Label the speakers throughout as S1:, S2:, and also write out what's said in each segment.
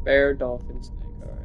S1: Bear, dolphin, snake. Alright.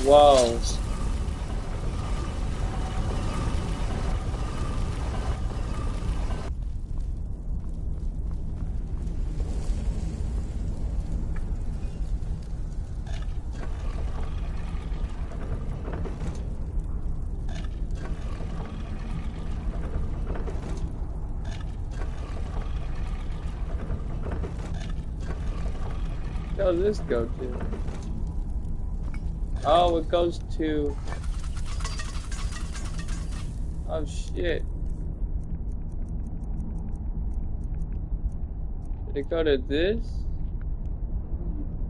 S1: Whoa. Where does this go to? Oh, it goes to... Oh shit. Did it go to this?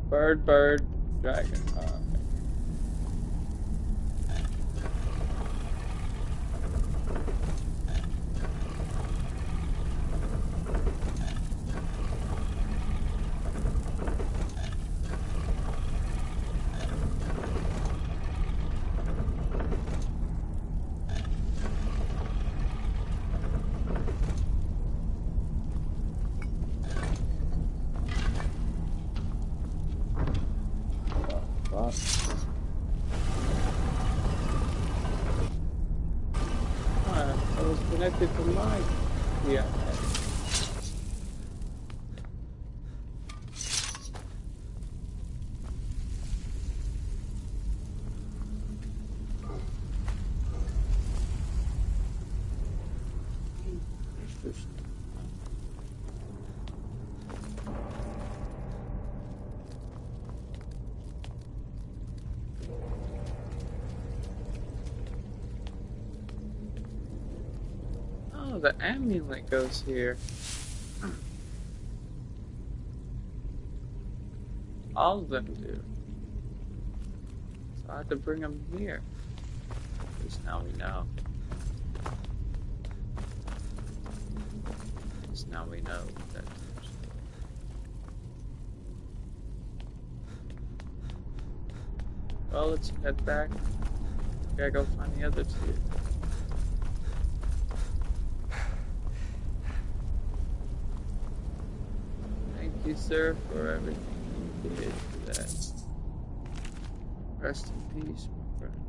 S1: Bird, dragon. Alright. I was connected to mine. Yeah. Oh, the amulet goes here. All of them do. So I have to bring them here. At least now we know. At least now we know that. Well, let's head back. We gotta go find the other two. Thank you, sir, for everything you did for that. Rest in peace, my friend.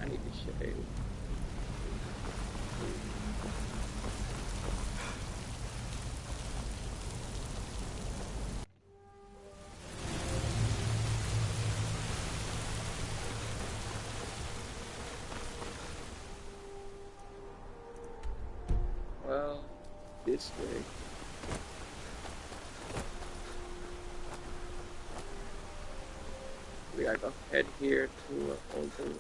S1: I need to shave. Well, this way. We gotta go head here to a older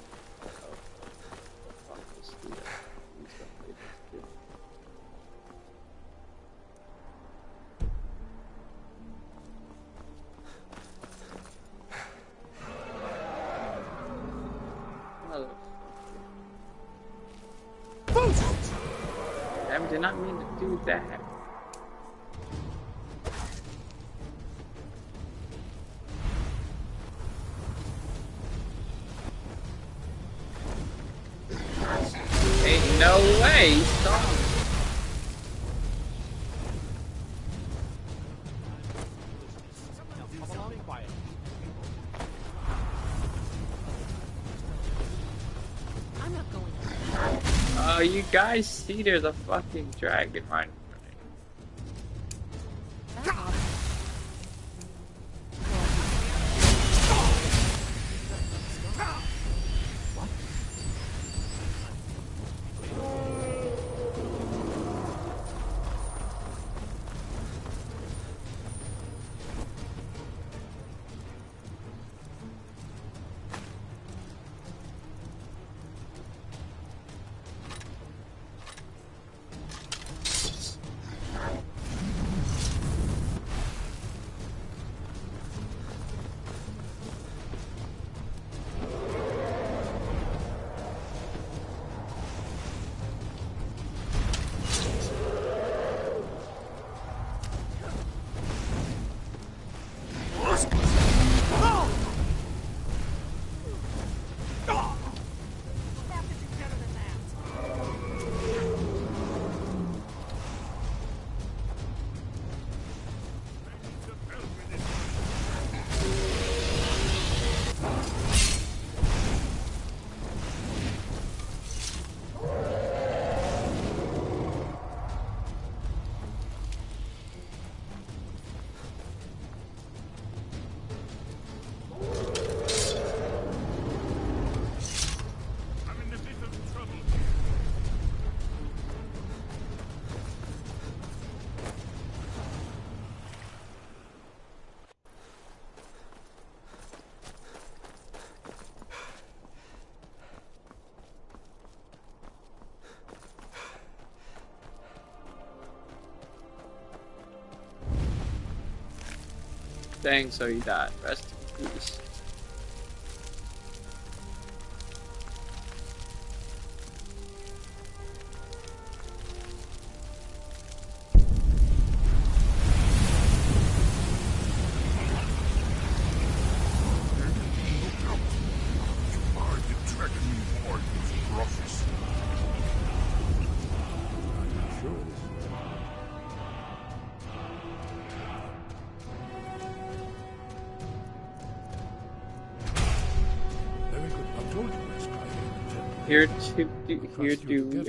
S1: I did not mean to do that. Ain't no way, stop. Oh, you guys see there's a fucking dragon right in front of you. Dang, so he died. Rest in peace.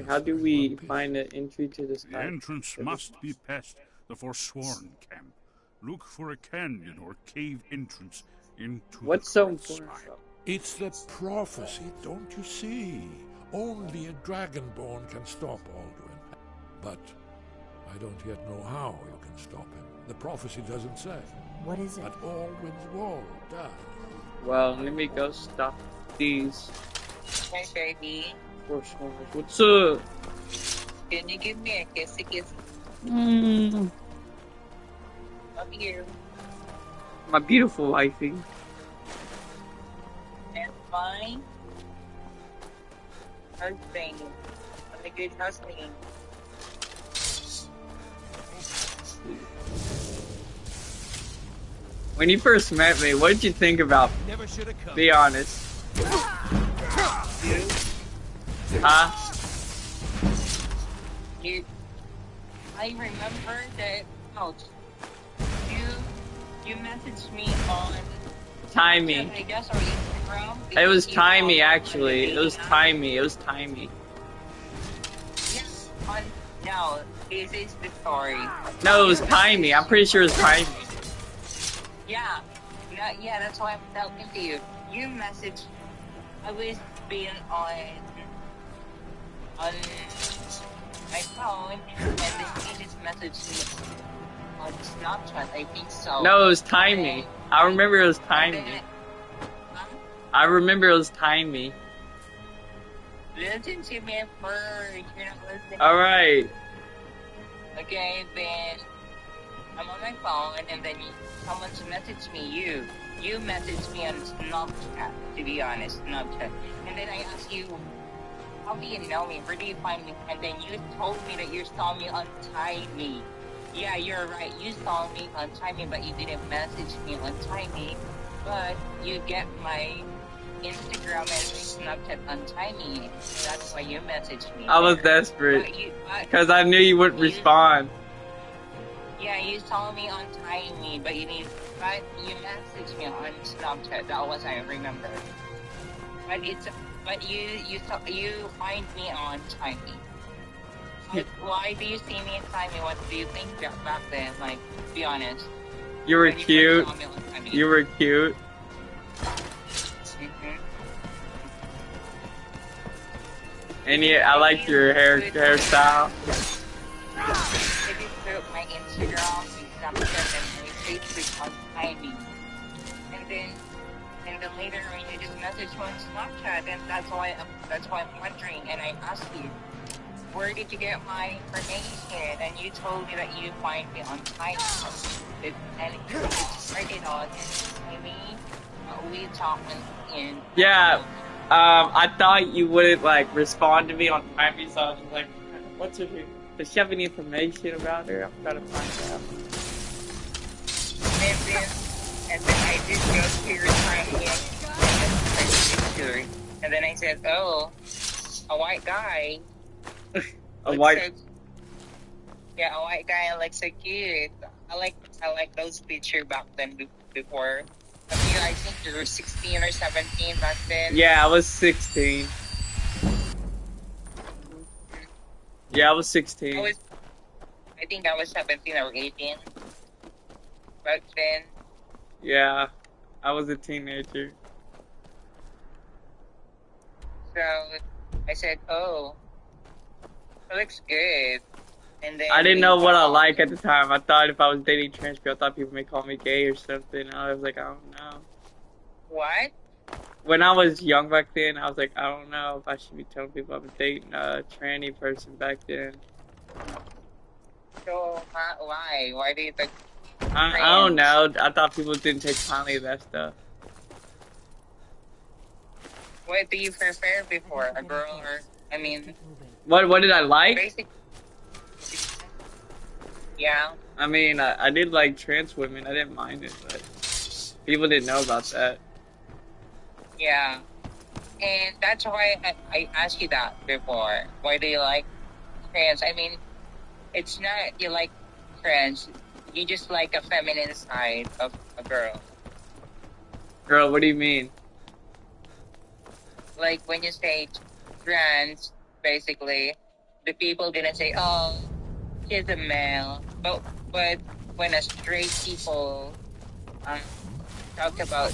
S1: How do we find an entry to the sky?
S2: The entrance must be past the Forsworn camp. Look for a canyon or cave entrance into
S1: What's
S2: the
S1: so
S2: current
S1: important?
S2: spire.
S3: It's the prophecy, don't you see? Only a dragonborn can stop Alduin. But I don't yet know how you can stop him. The prophecy doesn't say.
S4: What is it?
S3: But Alduin's wall does.
S1: Well, let me go stop these.
S5: Hey, baby.
S1: What's up?
S5: Can you give me a kissy kiss?
S1: Mm.
S5: Love you.
S1: My beautiful wifey.
S5: And my husband. I'm a good husband.
S1: When you first met me, what did you think about me?
S6: Never should have come.
S1: Be honest. Huh?
S5: I remember that. Oh, you messaged me on.
S1: Timey.
S5: I guess or Instagram.
S1: It was timey, actually. It was timey. It was timey.
S5: Yes. No, this is the story.
S1: No, it was timey. I'm pretty sure it was timey.
S5: Yeah. Yeah, that's why I'm talking to you. You messaged. I was being on my phone, and then you just messaged me on Snapchat, I think so.
S1: No, it was timey. I remember it was timey. I remember it was timey.
S5: Listen to me first. You're not listening.
S1: Alright.
S5: Okay, then I'm on my phone, and then someone messaged me. You messaged me on Snapchat, to be honest, Snapchat. And then I asked you, how do you know me? Where do you find me? And then you told me that you saw me on Timey. Yeah, you're right. You saw me on Timey, but you didn't message me on Timey. But you get my Instagram and my Snapchat on Timey. That's why you messaged me.
S1: I was desperate. Because I knew you wouldn't respond.
S5: Yeah, you saw me on Timey, but you messaged me on Snapchat. That was I remember. But you find me on Timey. Why do you see me in Timey? What do you think back then? Like, be honest.
S1: You were cute. You were cute. And I like your hairstyle.
S5: If you put my Instagram, Snapchat, and my Facebook on Timey, and then later on you just message me on Snapchat, and that's why I'm wondering. And I asked you, where did you get my information? And you told me that you find me on Timey. And it started on Timey. We talked in.
S1: Yeah. I thought you wouldn't like respond to me on Timey, so I was like, "What's her name? Does she have any information about her? I'm trying to find out."
S5: And then I just go to your Timey, and then I said, "Oh, a white guy."
S1: A white.
S5: Yeah, a white guy looks so cute. I like those pictures back then before. I think you were 16 or 17 back then.
S1: Yeah, I was 16. Yeah, I was 16.
S5: I think I was 17 or 18 back then.
S1: Yeah, I was a teenager.
S5: So I said, "Oh, it looks good." And then
S1: I didn't know what I like at the time. I thought if I was dating trans people, I thought people may call me gay or something. I was like, I don't know.
S5: What?
S1: When I was young back then, I was like, I don't know if I should be telling people I'm dating a tranny person back then.
S5: So why? Why do you think?
S1: I don't know. I thought people didn't take kindly to that stuff.
S5: What do you prefer before? A girl or, I mean,
S1: What did I like?
S5: basic. Yeah.
S1: I mean, I did like trans women. I didn't mind it, but people didn't know about that.
S5: Yeah. And that's why I asked you that before. Why do you like trans? I mean, it's not you like trans. You just like a feminine side of a girl.
S1: Girl, what do you mean?
S5: Like when you say trans, basically, the people didn't say, "Oh, she's a male," but when a straight people um, talk about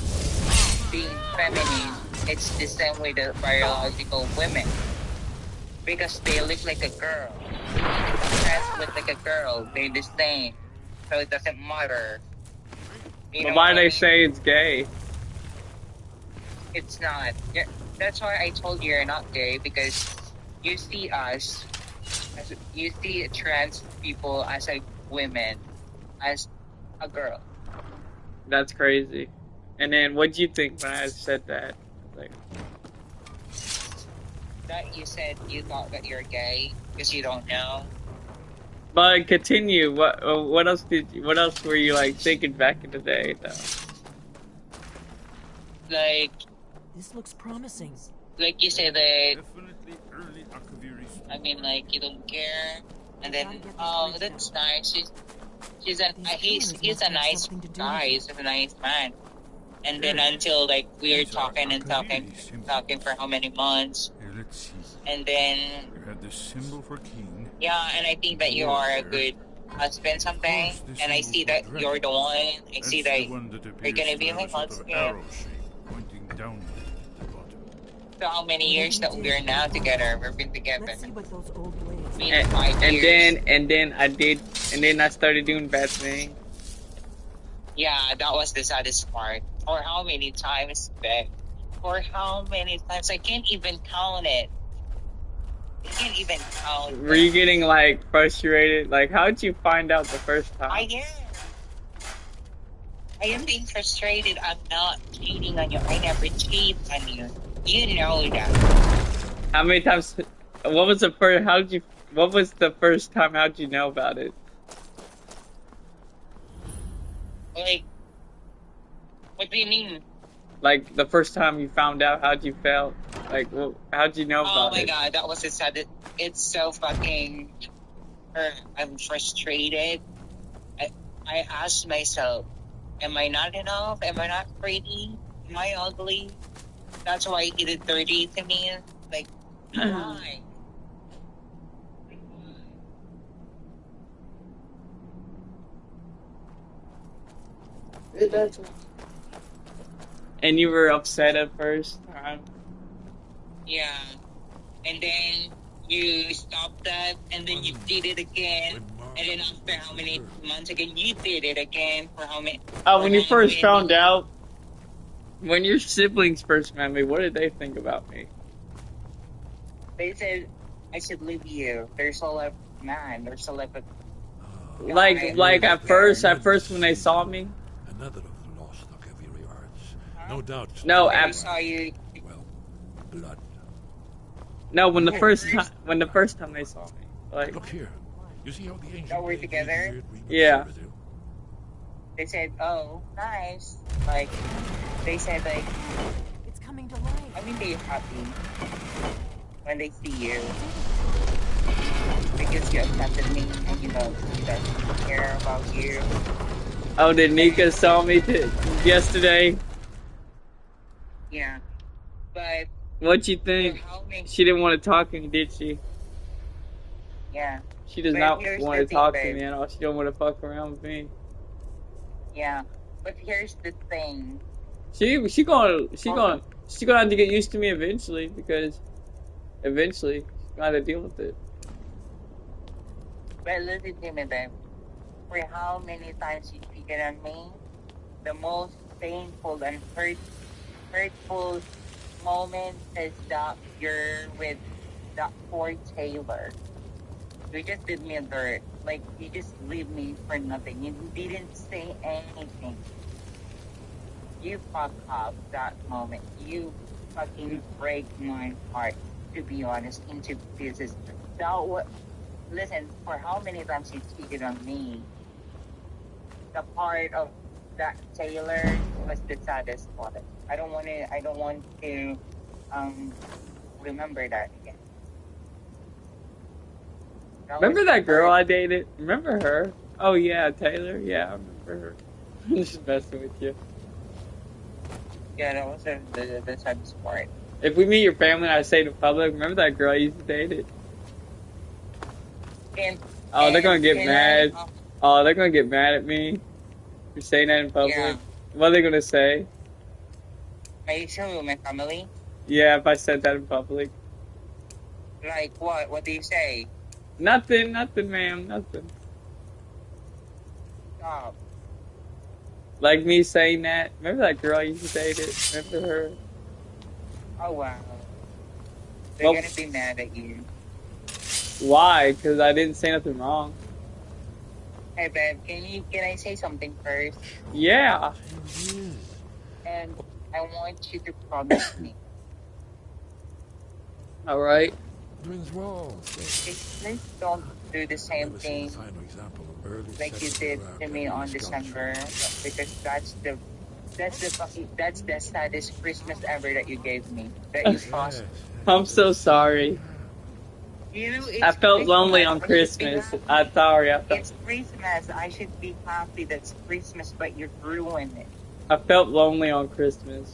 S5: being feminine, it's the same with the biological women because they look like a girl. Trans look like a girl. They're the same, so it doesn't matter. You
S1: But
S5: know
S1: why
S5: what I
S1: they
S5: mean?
S1: say it's gay?
S5: It's not. Yeah, that's why I told you you're not gay because you see us, you see trans people as a women, as a girl.
S1: That's crazy. And then what'd you think when I said that? Like,
S5: That you said you thought that you're gay because you don't know.
S1: but continue. What else did you, what else were you like thinking back in the day though?
S5: Like
S4: This looks promising.
S5: you say that.
S2: Definitely early Akaviri's.
S5: I mean, like you don't care, and then oh, that's nice. She's a he's a nice guy. He's a nice man. And then until like we're talking and talking for how many months,
S2: Here, let's see.
S5: and then
S2: You had the symbol for king.
S5: yeah, and I think that you are a good husband someday, and I see that you're the one. I
S2: That's
S5: see
S2: the
S5: that
S2: one that
S5: you're
S2: appears
S5: gonna
S2: to
S5: be
S2: have
S5: my
S2: a sort of
S5: husband.
S2: arrow shape pointing downward at the bottom.
S5: So how many years that we're now together? We've been together.
S4: Let's see what those old ways.
S5: Been 5
S1: And
S5: years.
S1: then I started doing bad things.
S5: Yeah, that was the saddest part. For how many times, Beck? For how many times? I can't even count it. I can't even count.
S1: Were you getting like frustrated? Like, how'd you find out the first time?
S5: I am. I am being frustrated. I'm not cheating on you. I never cheat on you. You know that.
S1: How many times? What was the first? How did you? What was the first time? How'd you know about it?
S5: Like, what do you mean?
S1: Like the first time you found out, how'd you felt? Like, how'd you know
S5: Oh
S1: about
S5: my
S1: it?
S5: god, that was the saddest. It's so fucking. I'm frustrated. I asked myself, am I not enough? Am I not pretty? Am I ugly? That's why he did 30 to me. Like, why?
S1: And you were upset at first time.
S5: Yeah. And then you stopped that, and then you did it again. And then after how many months again, you did it again for how many?
S1: Oh, when you
S5: how
S1: first
S5: many-
S1: found out, when your siblings first met me, what did they think about me?
S5: They said I should leave you. There's a lot, man. There's a lot of.
S1: Like at first when they saw me.
S3: Another of the lost Akaviri arts. No doubt.
S1: No,
S5: I saw you.
S3: Well, blood.
S1: No, when the first time they saw me, like,
S3: Look here. You see how the ancient
S5: That we're
S3: days
S5: together?
S3: engineered Regal
S1: Yeah.
S3: servitude?
S5: They said, "Oh, nice." Like, they said, like,
S4: It's coming to life.
S5: I mean, they're happy when they see you because you accepted me, and you know, he doesn't care about you.
S1: oh, did Nika saw me yesterday?
S5: Yeah, but
S1: What'd you
S5: for
S1: think?
S5: how many?
S1: She didn't want to talk to me, did she?
S5: Yeah,
S1: She does
S5: But
S1: not
S5: here's
S1: want
S5: the
S1: to talk
S5: thing,
S1: to
S5: babe.
S1: me at all. She don't want to fuck around with me.
S5: yeah. But here's the thing.
S1: She gonna have to get used to me eventually because eventually she's gonna have to deal with it.
S5: But listen to me, babe. For how many times you cheated on me, the most painful and hurtful moment is that you're with that poor Taylor. You just did me a dirt. Like, you just leave me for nothing. You didn't say anything. You fuck up that moment. You fucking break my heart, to be honest, into pieces. That was, listen, for how many times you cheated on me, the part of that Taylor was the saddest part. I don't want to remember that again.
S1: Remember that girl I dated? Remember her? Oh yeah, Taylor. Yeah, I remember her. I'm just messing with you.
S5: Yeah, that was the saddest part.
S1: If we meet your family and I say it in public, remember that girl I used to date it? Oh, they're gonna get mad. Oh, they're gonna get mad at me for saying that in public.
S5: Yeah.
S1: What are they gonna say?
S5: Are you still with my family?
S1: Yeah, if I said that in public.
S5: Like what? What do you say?
S1: Nothing, ma'am, nothing.
S5: Stop.
S1: Like me saying that. Remember that girl I used to date it? Remember her?
S5: Oh wow. They're
S1: Well,
S5: gonna be mad at you.
S1: why? Because I didn't say nothing wrong.
S5: Hey babe, can I say something first?
S1: Yeah.
S5: And I want you to promise me.
S1: All right.
S3: Twins wall.
S5: Please don't do the same thing like you did to me on December, because that's the saddest Christmas ever that you gave me. That you cost.
S1: I'm so sorry.
S5: You know,
S1: I felt
S5: Christmas.
S1: lonely on Christmas. I'm sorry.
S5: It's Christmas. I should be happy that's Christmas, but you ruined it.
S1: I felt lonely on Christmas.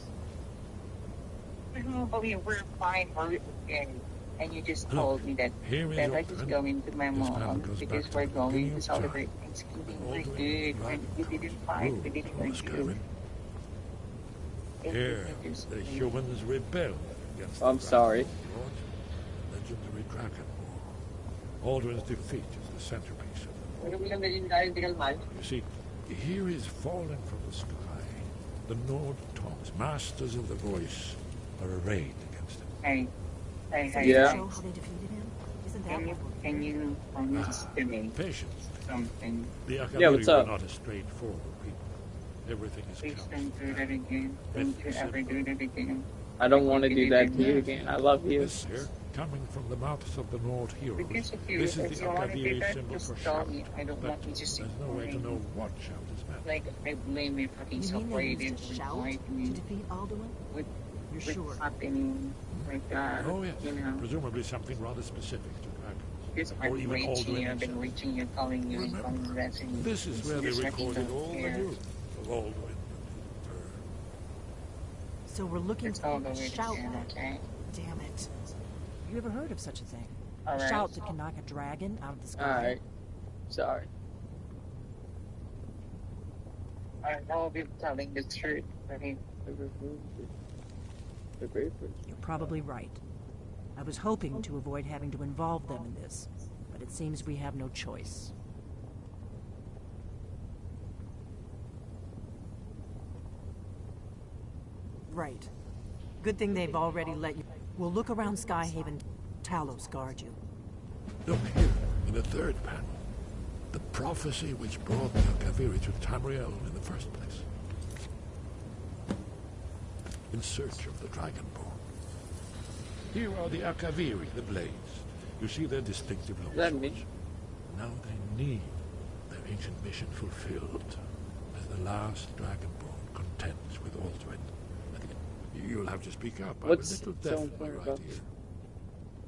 S5: But we were fine. We're okay. And you just told me that I just go into my mom because we're going to celebrate Thanksgiving. We're good. And we didn't fight. We didn't argue.
S3: Here, the humans rebelled against
S1: I'm sorry.
S3: legendary dragon war. Aldrin's defeat is the centerpiece of the war. You see, here is fallen from the sky. The Nord Tongs, masters of the voice, are arrayed against him.
S5: Hey.
S1: Yeah.
S4: Show how they defeated him? Isn't that what we're
S5: Can you promise to me
S3: Patience.
S5: something?
S3: The
S1: Yeah, what's
S3: Akaviri
S1: up?
S3: were not a straightforward people. Everything is
S5: Please
S3: counted.
S5: don't do that again. Don't you ever do that again.
S1: I don't want to do that to you again. I love you.
S3: This here, coming from the mouths of the Nord heroes,
S5: Because if you,
S3: this is
S5: if
S3: the
S5: you want to do
S3: Akaviri
S5: that,
S3: symbol
S5: just
S3: for
S5: tell
S3: shout.
S5: me. I don't
S3: But
S5: want you to see
S3: there's no way to know what shout is meant.
S5: Like, I blame you for being
S4: You mean they
S5: separated
S4: used to shout
S5: with
S4: to defeat Alduin?
S5: with
S4: You're sure?
S5: happening like that.
S3: Oh yes,
S5: You know,
S3: presumably something rather specific to dragons.
S5: just
S3: Or
S5: I'm
S3: even
S5: reaching you.
S3: Alduin
S5: I've been
S3: himself.
S5: reaching you, calling you, and calling you, and
S3: This is where they
S5: just
S3: recorded
S5: don't
S3: all the
S5: care.
S3: news of Alduin.
S4: So we're looking
S5: That's all
S4: for
S5: the
S4: a
S5: way to
S4: shout.
S5: stand, okay?
S4: Damn it. You ever heard of such a thing?
S5: All
S4: A
S5: right.
S4: shout that can knock a dragon out of the sky?
S1: Alright. Sorry.
S5: I will be telling the truth. I mean,
S4: You're probably right. I was hoping to avoid having to involve them in this, but it seems we have no choice. Right. Good thing they've already let you... We'll look around Skyhaven. Talos guard you.
S3: Look here, in the third panel. The prophecy which brought the Akaviri to Tamriel in the first place. In search of the Dragonborn. Here are the Akaviri, the Blades. You see their distinctive long
S1: That
S3: swords.
S1: me?
S3: Now they need their ancient mission fulfilled as the last Dragonborn contends with Alduin. You'll have to speak up.
S1: What's
S3: I'm a little
S1: so
S3: deaf
S1: important
S3: right
S1: about
S3: here.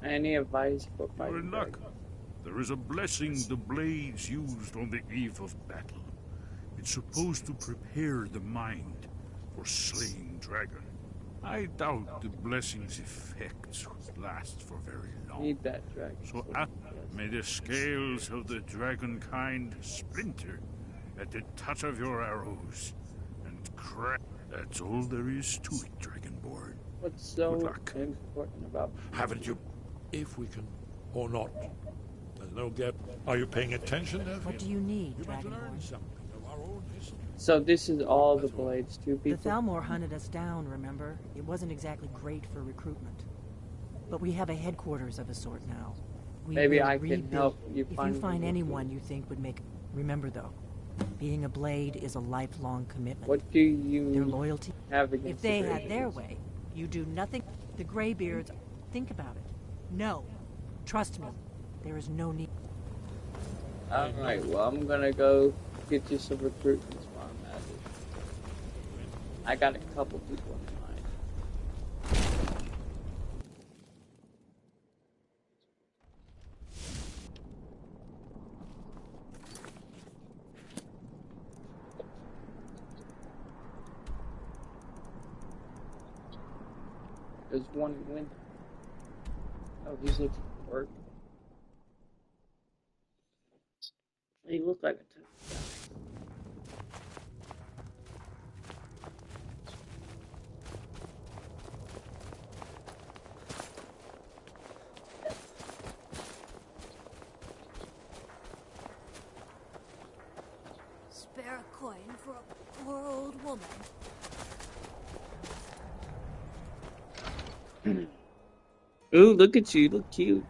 S1: any advice for
S2: You're in
S1: fighting
S2: luck.
S1: dragons?
S2: There is a blessing the blades used on the eve of battle. It's supposed to prepare the mind for slaying dragon. I doubt the blessing's effects would last for very long.
S1: Need that dragon.
S2: So may the scales of the dragon kind splinter at the touch of your arrows and crack. That's all there is to it, Dragonborn.
S1: What's so
S2: Good luck.
S1: important about
S3: Haven't you? If we can, or not. There's no gap. Are you paying attention, Delphine?
S4: What do you need,
S3: You might learn
S4: Dragonborn?
S3: something of our own history.
S1: So this is all the blades, two
S4: The
S1: people.
S4: Thalmor hunted us down, remember? It wasn't exactly great for recruitment. But we have a headquarters of a sort now. We
S1: Maybe
S4: will
S1: I can
S4: rebuild.
S1: help you
S4: If
S1: find
S4: you find
S1: a new
S4: anyone
S1: tool.
S4: you think would make... Remember, though, being a blade is a lifelong commitment.
S1: What do you
S4: Their loyalty...
S1: have
S4: If
S1: against
S4: they
S1: the
S4: had their
S1: Greybeards?
S4: way, you do nothing. The Greybeards... Think about it. No. Trust me. There is no need...
S1: Alright, well, I'm gonna go get you some recruitments while I'm at it. I got a couple people in mind. There's one in Winter. Oh, he's looking for work. He looked like a tough guy.
S6: Spare a coin for a poor old woman.
S1: Ooh, look at you, look cute.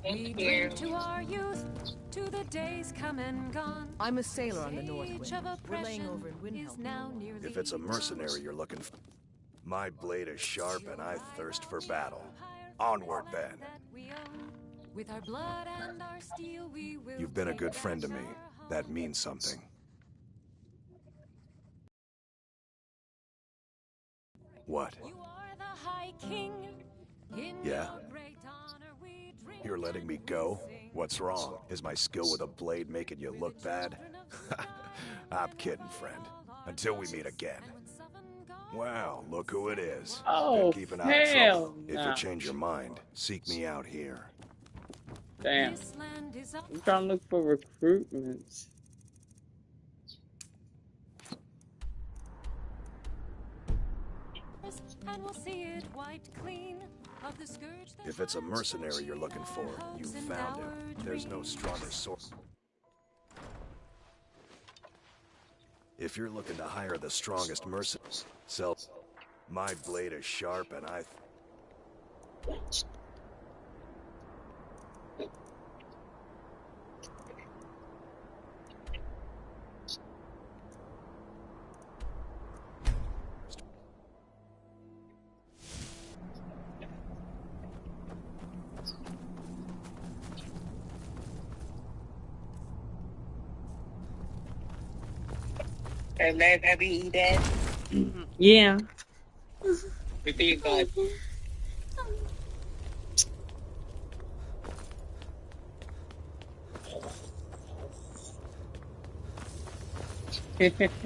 S5: Thank you.
S6: Drink to our youth, to the days come and gone.
S4: I'm a sailor on the North
S6: Age
S4: Wind.
S6: of
S4: We're laying
S6: oppression
S4: over in
S6: is
S4: Windhelm.
S6: now nearly
S7: If it's a mercenary you're looking for, my blade is sharp and I thirst for battle. Onward then.
S6: With our blood and our steel, we will.
S7: You've been a
S6: take
S7: good friend to
S6: back
S7: me.
S6: our
S7: That
S6: home.
S7: means something. What?
S6: You are the High King. In
S7: Yeah?
S6: your great honor we drink
S7: You're letting
S6: and
S7: me
S6: we
S7: go?
S6: sing.
S7: What's wrong? Is my skill with a blade making you look bad? I'm kidding, friend. Until we meet again. Wow, look who it is.
S1: Oh,
S7: Been keeping out of
S1: hell
S7: trouble. If
S1: no.
S7: you change your mind, seek me out here.
S1: Damn.
S6: This land is up
S1: I'm trying to look for recruitments.
S6: and we'll see it wiped clean of the scourge that
S7: If it's a
S6: hides
S7: mercenary you're looking for,
S6: our
S7: you
S6: hopes and
S7: found him.
S6: our
S7: There's no
S6: dreams.
S7: stronger sword. If you're looking to hire the strongest mercenary, my blade is sharp and I...
S5: And then have you eaten?
S1: Yeah.
S5: Before you go.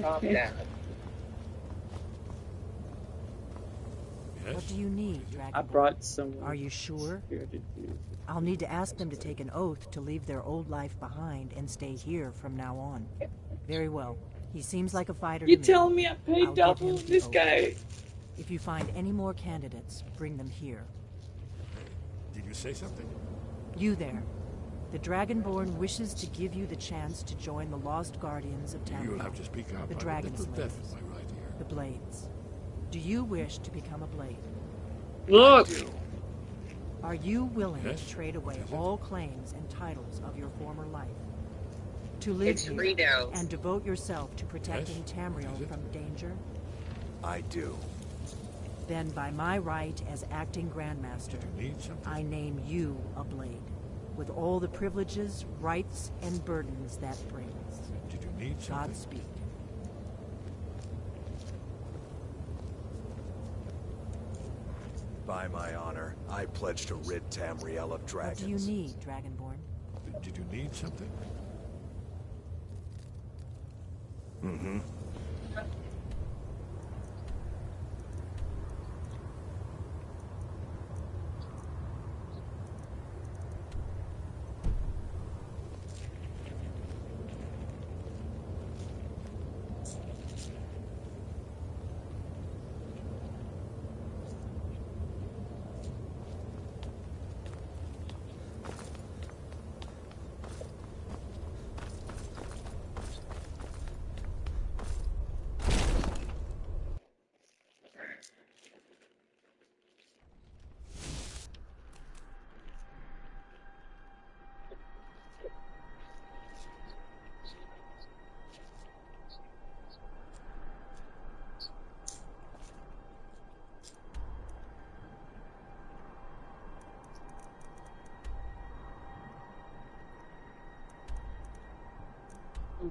S5: Calm down.
S3: Yes?
S4: What do you need,
S1: I
S4: Dragonborn?
S1: brought someone
S4: Are you sure?
S1: here to do.
S4: I'll need to ask them to take an oath to leave their old life behind and stay here from now on. Very well. He seems like a fighter
S1: You
S4: to me.
S1: telling me I paid
S4: I'll give
S1: double?
S4: him the
S1: This
S4: oath.
S1: guy.
S4: If you find any more candidates, bring them here.
S3: Did you say something?
S4: You there. The Dragonborn wishes to give you the chance to join the Lost Guardians of
S3: You'll
S4: Tamriel,
S3: have to speak up.
S4: the
S3: I'm a
S4: Dragon
S3: little deaf
S4: Slayers,
S3: in my right ear.
S4: the Blades. Do you wish to become a Blade?
S1: Look.
S4: Are you willing
S3: Yes.
S4: to trade away
S3: Is it?
S4: all claims and titles of your former life? To live
S5: It's
S4: here
S5: Rito.
S4: and devote yourself to protecting
S3: Yes.
S4: Tamriel
S3: Is it?
S4: from danger?
S7: I do.
S4: Then by my right as acting Grandmaster,
S3: You need something?
S4: I name you a Blade, with all the privileges, rights, and burdens that brings.
S3: Did you need something?
S4: Godspeed.
S7: By my honor, I pledge to rid Tamriel of
S4: What
S7: dragons.
S4: do you need, Dragonborn?
S3: Did you need something?
S7: Mm-hmm.
S6: You're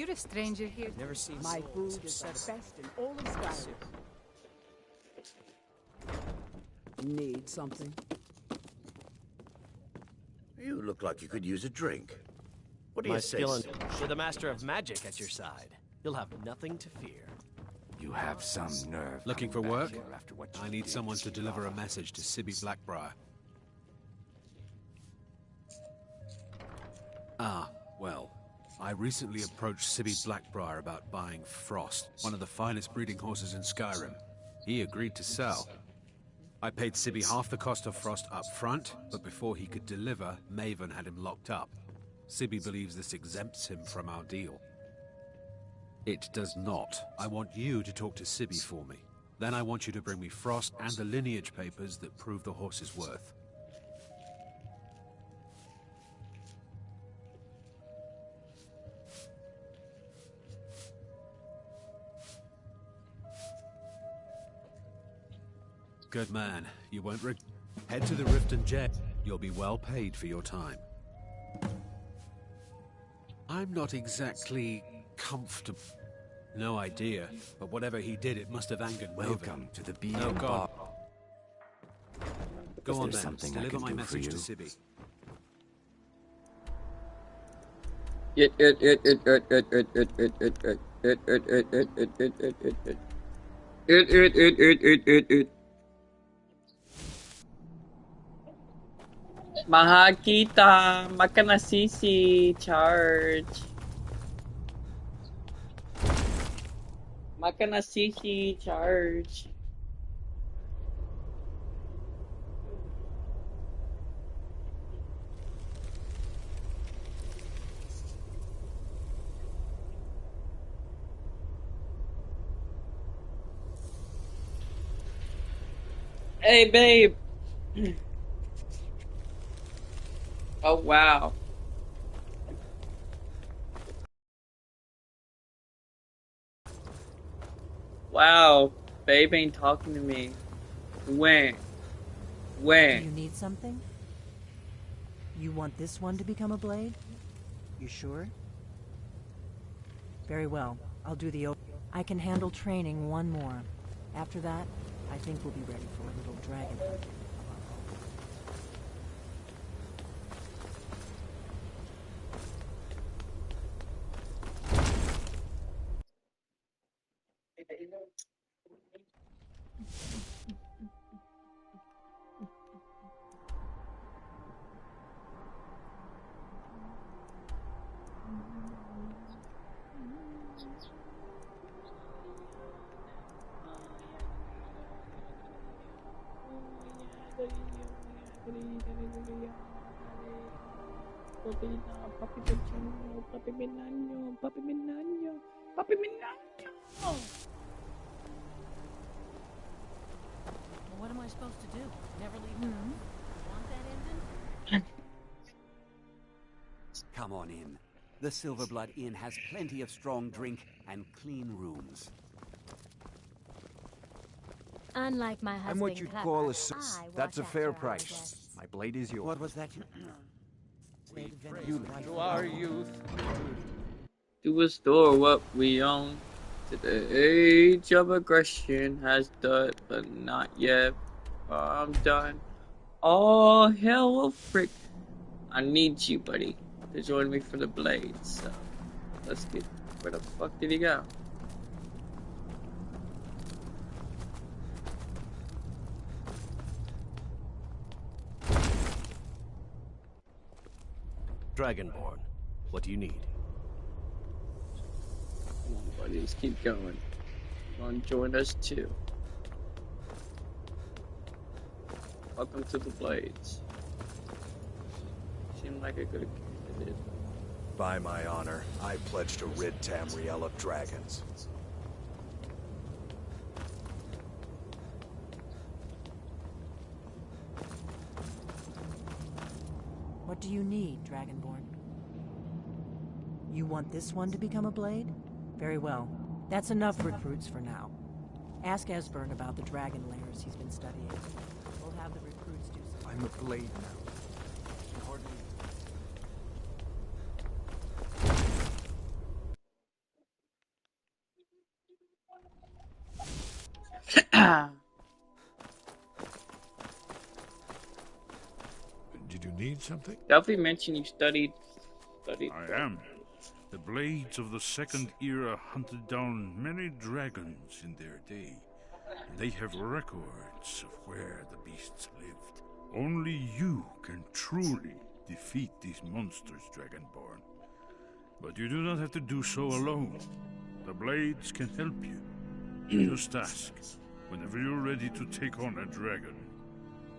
S6: a stranger here.
S8: Never seen
S9: My food is the best in all of Skyrim. Need something?
S10: You look like you could use a drink. What do
S8: My
S10: you say?
S8: skill with a master of magic at your side. You'll have nothing to fear.
S10: You have some nerve.
S11: Looking for
S10: coming
S11: work?
S10: back here after what you
S11: I need
S10: did
S11: someone to deliver a
S10: Lara.
S11: message to Sibby Blackbriar. Ah, well. I recently approached Sibby Blackbriar about buying Frost, one of the finest breeding horses in Skyrim. He agreed to sell. I paid Sibby half the cost of Frost up front, but before he could deliver, Maven had him locked up. Sibby believes this exempts him from our deal. It does not. I want you to talk to Sibby for me. Then I want you to bring me Frost and the lineage papers that prove the horse's worth. Good man. You won't head to the Rift and Jet. You'll be well paid for your time. I'm not exactly comfortable. No idea, but whatever he did, it must have angered Maven.
S10: Welcome to the Bee
S11: Oh,
S10: and
S11: God.
S10: Bar.
S11: Go
S10: Is
S11: on
S10: there
S11: then.
S10: something I
S11: Deliver
S10: can
S11: my
S10: do for
S11: message
S10: you?
S11: to Sibby.
S1: Mahakita, makanasisi, charge. Makanasisi, charge. Hey, babe. Oh, wow. Wow. Babe ain't talking to me. When?
S4: Do you need something? You want this one to become a blade? You sure? Very well. I'll do the I can handle training one more. After that, I think we'll be ready for a little dragon hunt.
S6: What am I supposed to do? Never leave the room? Want that engine?
S12: Come on in. The Silverblood Inn has plenty of strong drink and clean rooms.
S13: Unlike my husband,
S7: I'm what you'd
S13: Clever,
S7: call a...
S13: I
S7: That's a
S13: watch
S7: fair
S13: after our
S7: price.
S13: guests.
S7: My blade is yours.
S12: What was that?
S1: To our youth. To restore what we own. To the age of aggression has done, but not yet. I'm done. Oh, hell will frick. I need you, buddy, to join me for the blades. So, let's get... Where the fuck did he go?
S8: Dragonborn, what do you need?
S1: Come on, buddies, keep going. Come on, join us too. Welcome to the Blades. Seem like a good candidate.
S7: By my honor, I pledge to rid Tamriel of dragons.
S4: do you need, Dragonborn? You want this one to become a blade? Very well. That's enough recruits for now. Ask Esbern about the dragon lairs he's been studying. We'll have the recruits do something.
S14: I'm a blade now.
S3: Did you need something?
S1: Duffy mentioned you studied.
S2: I am. The blades of the Second Era hunted down many dragons in their day. They have records of where the beasts lived. Only you can truly defeat these monsters, Dragonborn. But you do not have to do so alone. The blades can help you. Just ask, whenever you're ready to take on a dragon.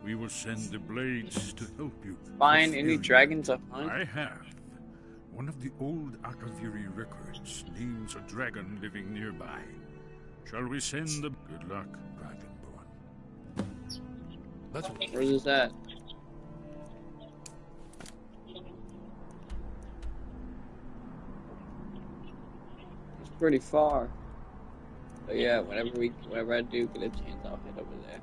S2: We will send the blades to help you.
S1: Find any dragons to hunt?
S2: I have. One of the old Akaviri records names a dragon living nearby. Shall we send the... Good luck, Dragonborn.
S3: That's
S1: Where's this at? It's pretty far. But yeah, whenever I do get a chance, I'll head over there.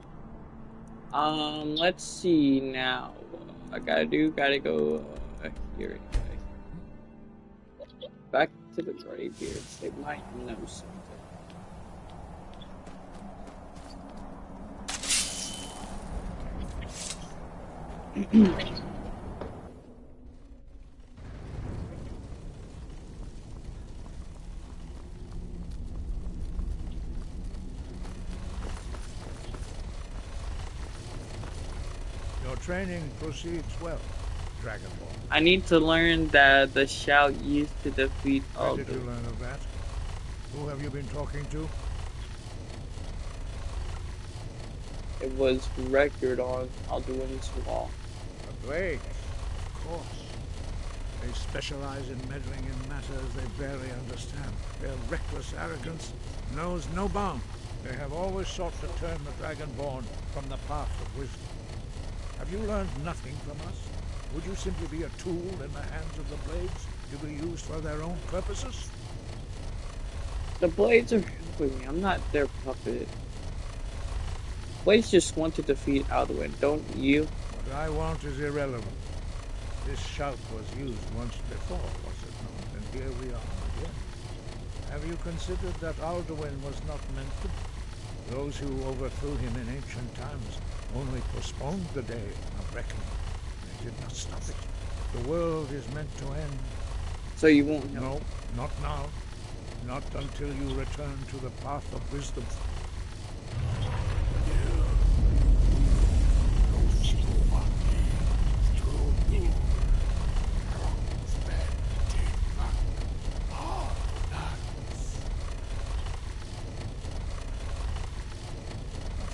S1: Let's see now. I gotta go here anyway. Back to the Greybeards. They might know something.
S3: Your training proceeds well, Dragonborn.
S1: I need to learn that the shout used to defeat all
S3: Where did you learn of that? Who have you been talking to?
S1: It was record on Alduin's wall.
S3: The Blades, of course. They specialize in meddling in matters they barely understand. Their reckless arrogance knows no bounds. They have always sought to turn the Dragonborn from the path of wisdom. Have you learned nothing from us? Would you simply be a tool in the hands of the Blades to be used for their own purposes?
S1: The Blades are helping me. I'm not their puppet. Blades just want to defeat Alduin, don't you?
S3: What I want is irrelevant. This shout was used once before, was it not? And here we are again. Have you considered that Alduin was not meant to be? Those who overthrew him in ancient times only postponed the day of reckoning. They did not stop it. The world is meant to end.
S1: So you won't help?
S3: No, not now. Not until you return to the path of wisdom.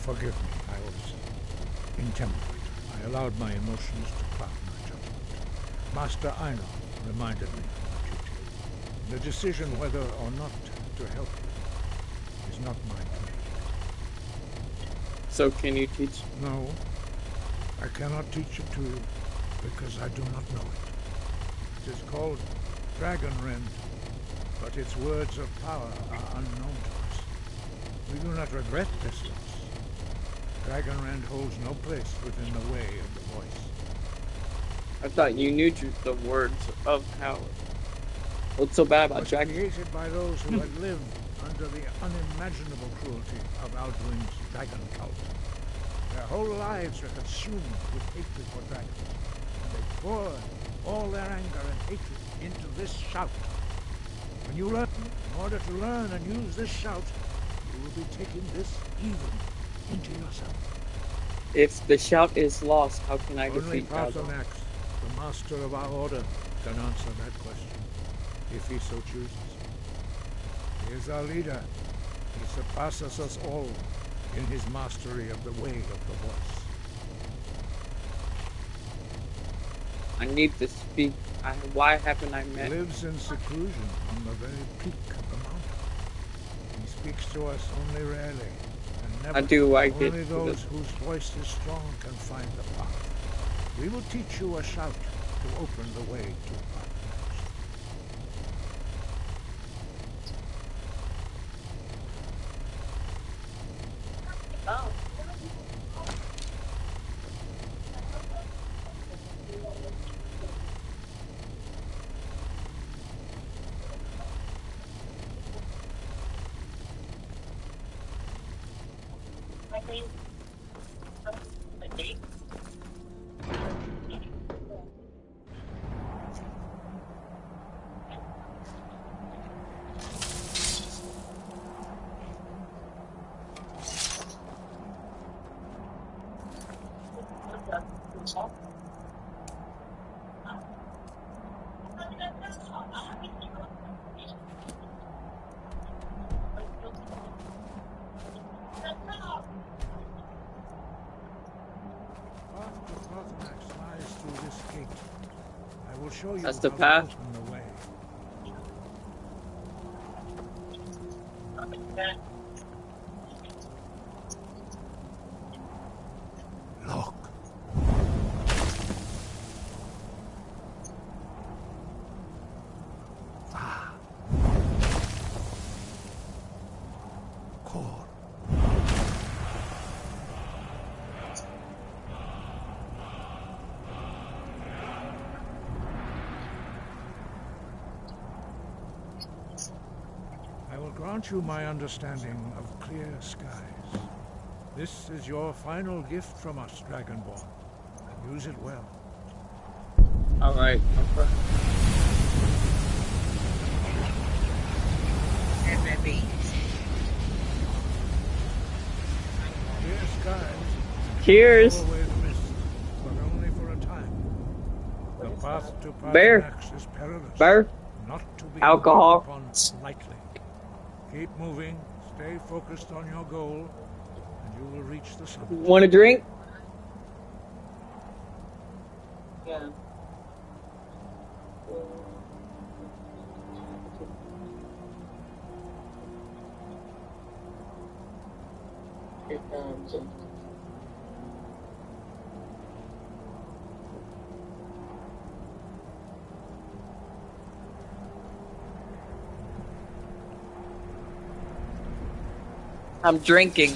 S3: Forgive me, I was intemperate. I allowed my emotions to cloud my judgment. Master Einar reminded me of my duty. The decision whether or not to help you is not mine to make.
S1: So can you teach?
S3: No, I cannot teach it to you because I do not know it. It is called Dragon Rend, but its words of power are unknown to us. We do not regret this loss. Dragon Rend holds no place within the way of the voice.
S1: I thought you knew the words of power. What's so bad about Dragon?
S3: Created by those who had lived under the unimaginable cruelty of Alduin's dragon cult. Their whole lives were consumed with hatred for dragons, and they poured all their anger and hatred into this shout. When you learn, in order to learn and use this shout, you will be taking this evil into yourself.
S1: If the shout is lost, how can I
S3: Only
S1: defeat Alduin?
S3: Patronax, the master of our order, can answer that question, if he so chooses. He is our leader. He surpasses us all in his mastery of the way of the voice.
S1: I need to speak. Why haven't I met?
S3: He lives in seclusion on the very peak of the mountain. He speaks to us only rarely.
S1: How do I get
S3: Only
S1: to
S3: those
S1: this?
S3: whose voice is strong can find the path. We will teach you a shout to open the way to our next.
S5: Oh.
S3: I will show you
S1: That's the
S3: how
S1: path.
S3: to open the way. Look. Ah. Core. I will grant you my understanding of clear skies. This is your final gift from us, Dragonborn. Use it well.
S1: All right.
S3: Clear skies.
S1: Cheers.
S3: Blow away the mist, but only for a time. The path to
S1: Bear.
S3: Pathanax is perilous.
S1: Bear.
S3: Not to be
S1: Alcohol.
S3: embarked upon lightly. Keep moving. Stay focused on your goal, and you will reach the summit.
S1: Want a drink?
S5: Yeah.
S1: I'm drinking.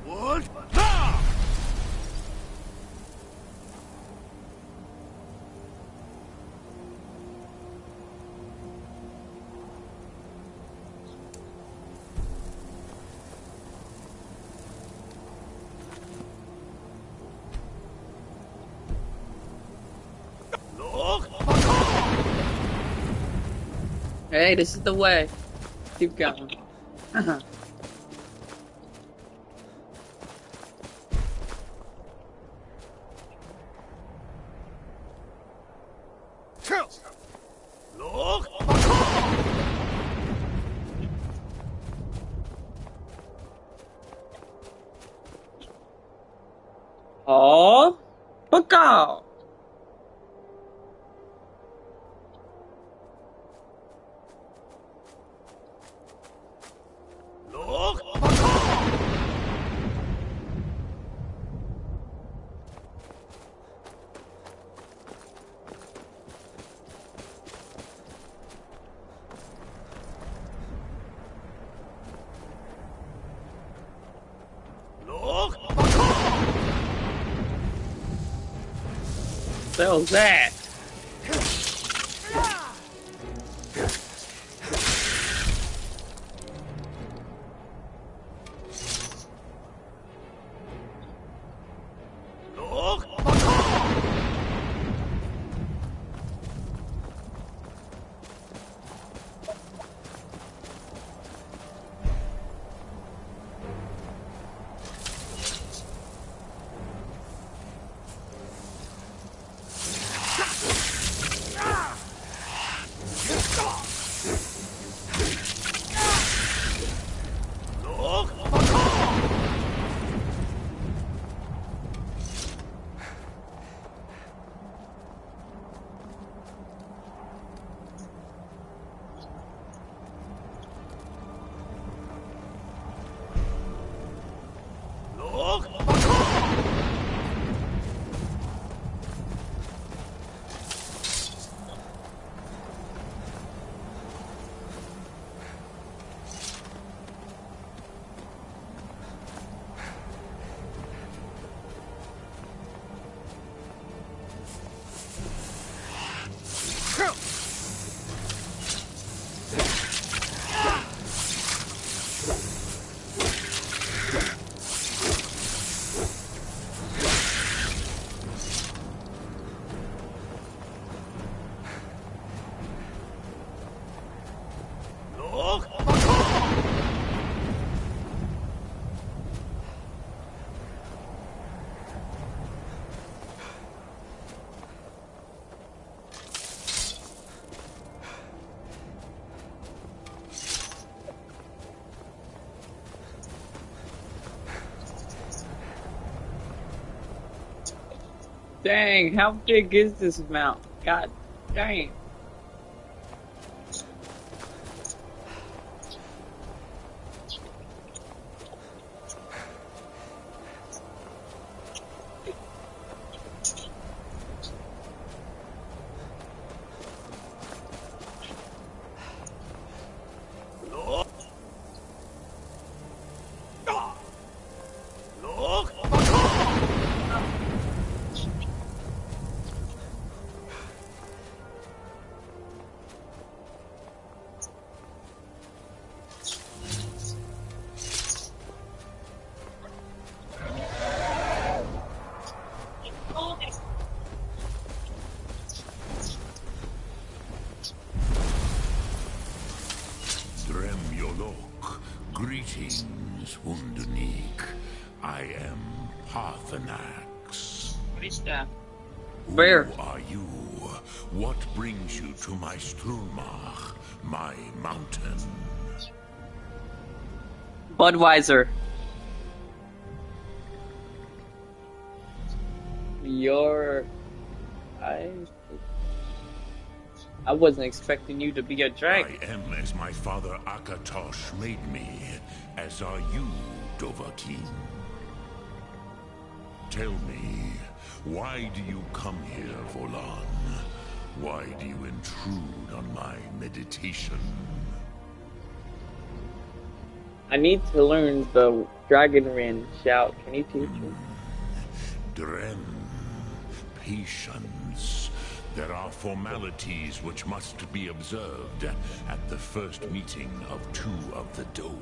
S2: What?
S1: Hey, this is the way. Keep going. Oh, Bacau. The hell's that? Dang, how big is this mount? God dang.
S14: Greetings, Wunderneek. I am Parthenax.
S1: What is that?
S14: Where? Who are you? What brings you to my Strulmach, my mountain?
S1: Budweiser. I wasn't expecting you to be a dragon.
S14: I am as my father Akatosh made me, as are you, Dovahkiin. Tell me, why do you come here, Volan? Why do you intrude on my meditation?
S1: I need to learn the Dragon Rin shout. Can you teach me?
S14: Dren, patience. There are formalities which must be observed at the first meeting of two of the Dove.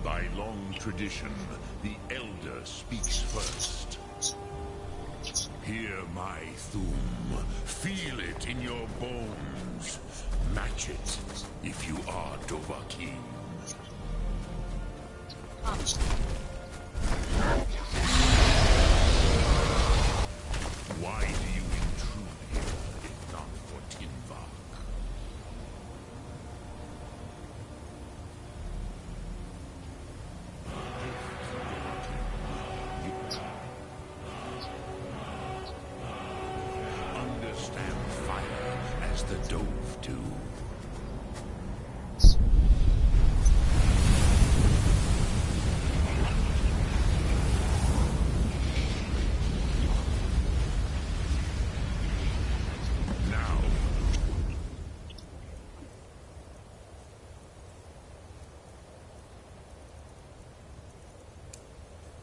S14: By long tradition, the Elder speaks first. Hear my Thum. Feel it in your bones. Match it if you are Dovahkiin. Why do you intrude here if not for Tinvak? Understand fire as the Dove do.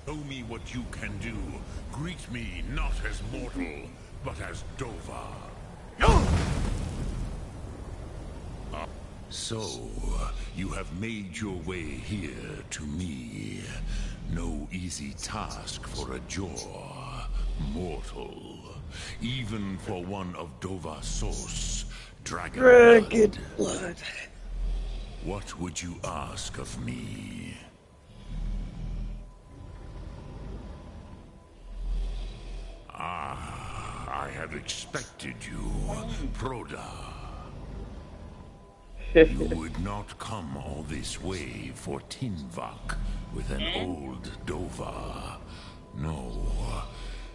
S14: Show me what you can do. Greet me not as mortal, but as Dova. So, you have made your way here to me. No easy task for a Jor, mortal. Even for one of Dova source, Dragon blood. What would you ask of me? I had expected you, Proda. You would not come all this way for Tinvak with an old Dova. No,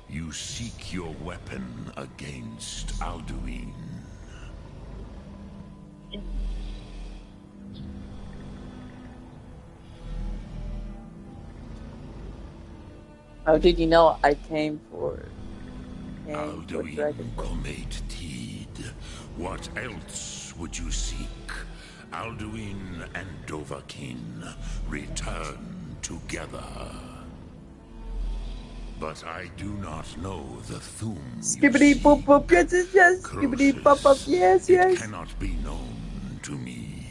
S14: you seek your weapon against Alduin.
S1: How did you know I came for it?
S14: Alduin Comet Teed. What else would you seek? Alduin and Dovahkiin return together. But I do not know the Thum.
S1: Skibbity bop bop, yes, yes, yes. Skibbity bop bop, yes, yes.
S14: It cannot be known to me.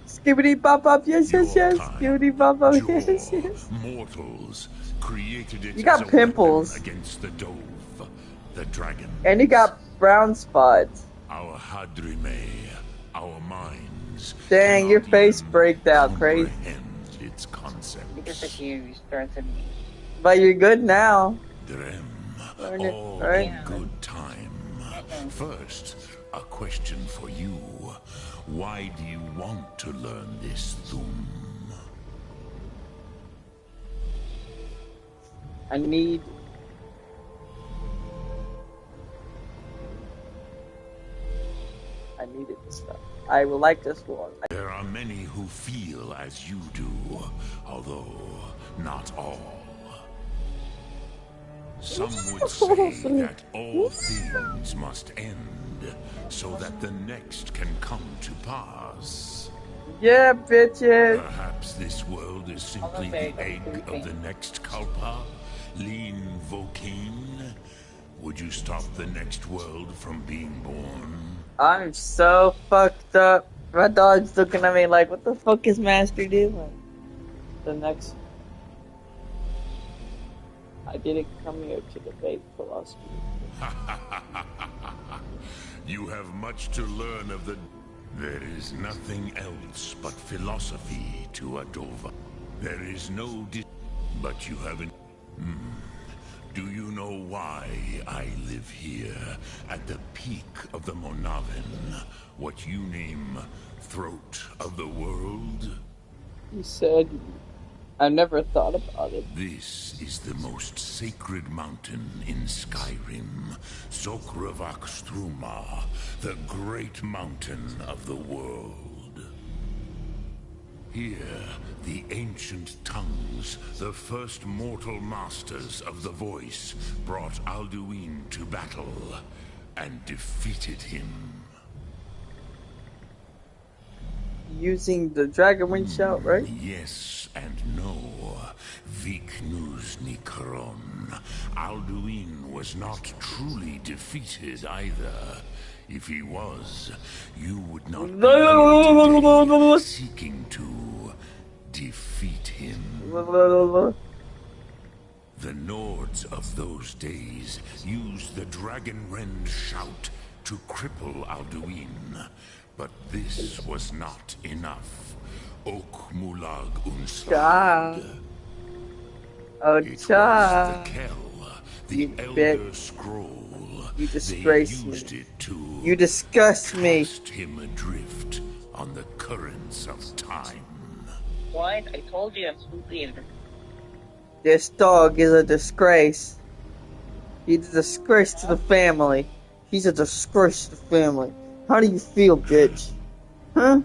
S1: Skibbity bop bop, yes, yes, yes. Skibbity bop bop, yes, yes.
S14: Mortals created it.
S1: You got
S14: as a
S1: pimples
S14: against the Dove. The dragon.
S1: And you got brown spots.
S14: Our Hadrime, our minds.
S1: Dang, your face breaked out crazy.
S14: Its concept.
S5: Because of you strengthened me.
S1: But you're good now.
S14: Drem,
S1: all right?
S14: good time. First, a question for you. Why do you want to learn this Thum?
S1: I need it this time. I will like this one.
S14: There are many who feel as you do, although not all. Some would say that all things must end, so that the next can come to pass.
S1: Yeah, bitches!
S14: Perhaps this world is simply the egg of the next Kalpa, Lean Vokine. Would you stop the next world from being born?
S1: I'm so fucked up. My dog's looking at me like, what the fuck is Master doing? The next... I didn't come here to debate philosophy.
S14: You have much to learn of the... There is nothing else but philosophy to Adova. There is no... But you haven't... Do you know why I live here, at the peak of the Monavin, what you name throat of the world?
S1: You said... I never thought about it.
S14: This is the most sacred mountain in Skyrim, Zokravak Struma, the great mountain of the world. Here, the ancient tongues, the first mortal masters of the voice, brought Alduin to battle and defeated him.
S1: Using the Dragon Wind shout, right?
S14: Yes and no. Viknus Nikaron. Alduin was not truly defeated either. If he was, you would not be here today seeking to defeat him. The Nords of those days used the Dragon Rend shout to cripple Alduin. But this was not enough. Ok Mulag Unslag. It was the Kell, the Elder Scroll.
S1: You disgrace me.
S14: It to
S1: you disgust me.
S14: Cast him adrift on the currents of time.
S5: What? I told you I'm sleeping.
S1: This dog is a disgrace. He's a disgrace to the family. He's a disgrace to the family. How do you feel, bitch? Huh?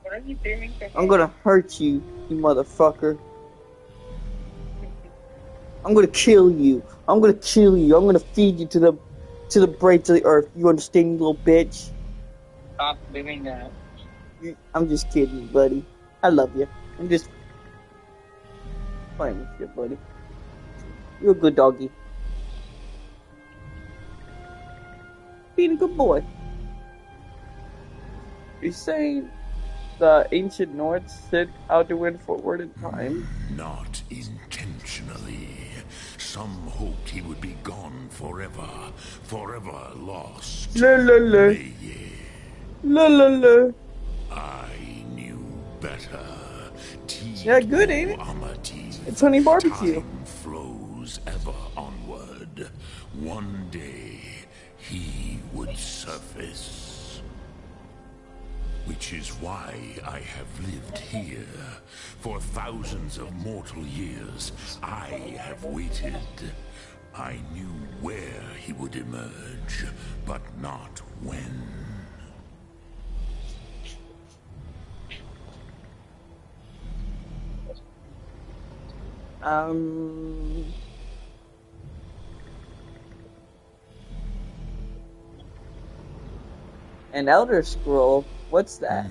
S5: What are you doing?
S1: I'm gonna hurt you, you motherfucker. I'm gonna kill you. I'm gonna kill you. I'm gonna feed you to the braids of the earth. You understand, you little bitch?
S5: Stop doing that.
S1: I'm just kidding, buddy. I love you. I'm just playing with you, buddy. You're a good doggy. Being a good boy. You're saying the ancient Nords sent Alduin forward in time?
S14: Not intentionally. Some hoped he would be gone forever. Forever lost.
S1: La la la. La la la.
S14: I knew better.
S1: Yeah, good, ain't it? It's honey barbecue.
S14: Time flows ever onward. One day, he would surface. Which is why I have lived here. For thousands of mortal years, I have waited. I knew where he would emerge, but not when.
S1: An Elder Scroll? What's that?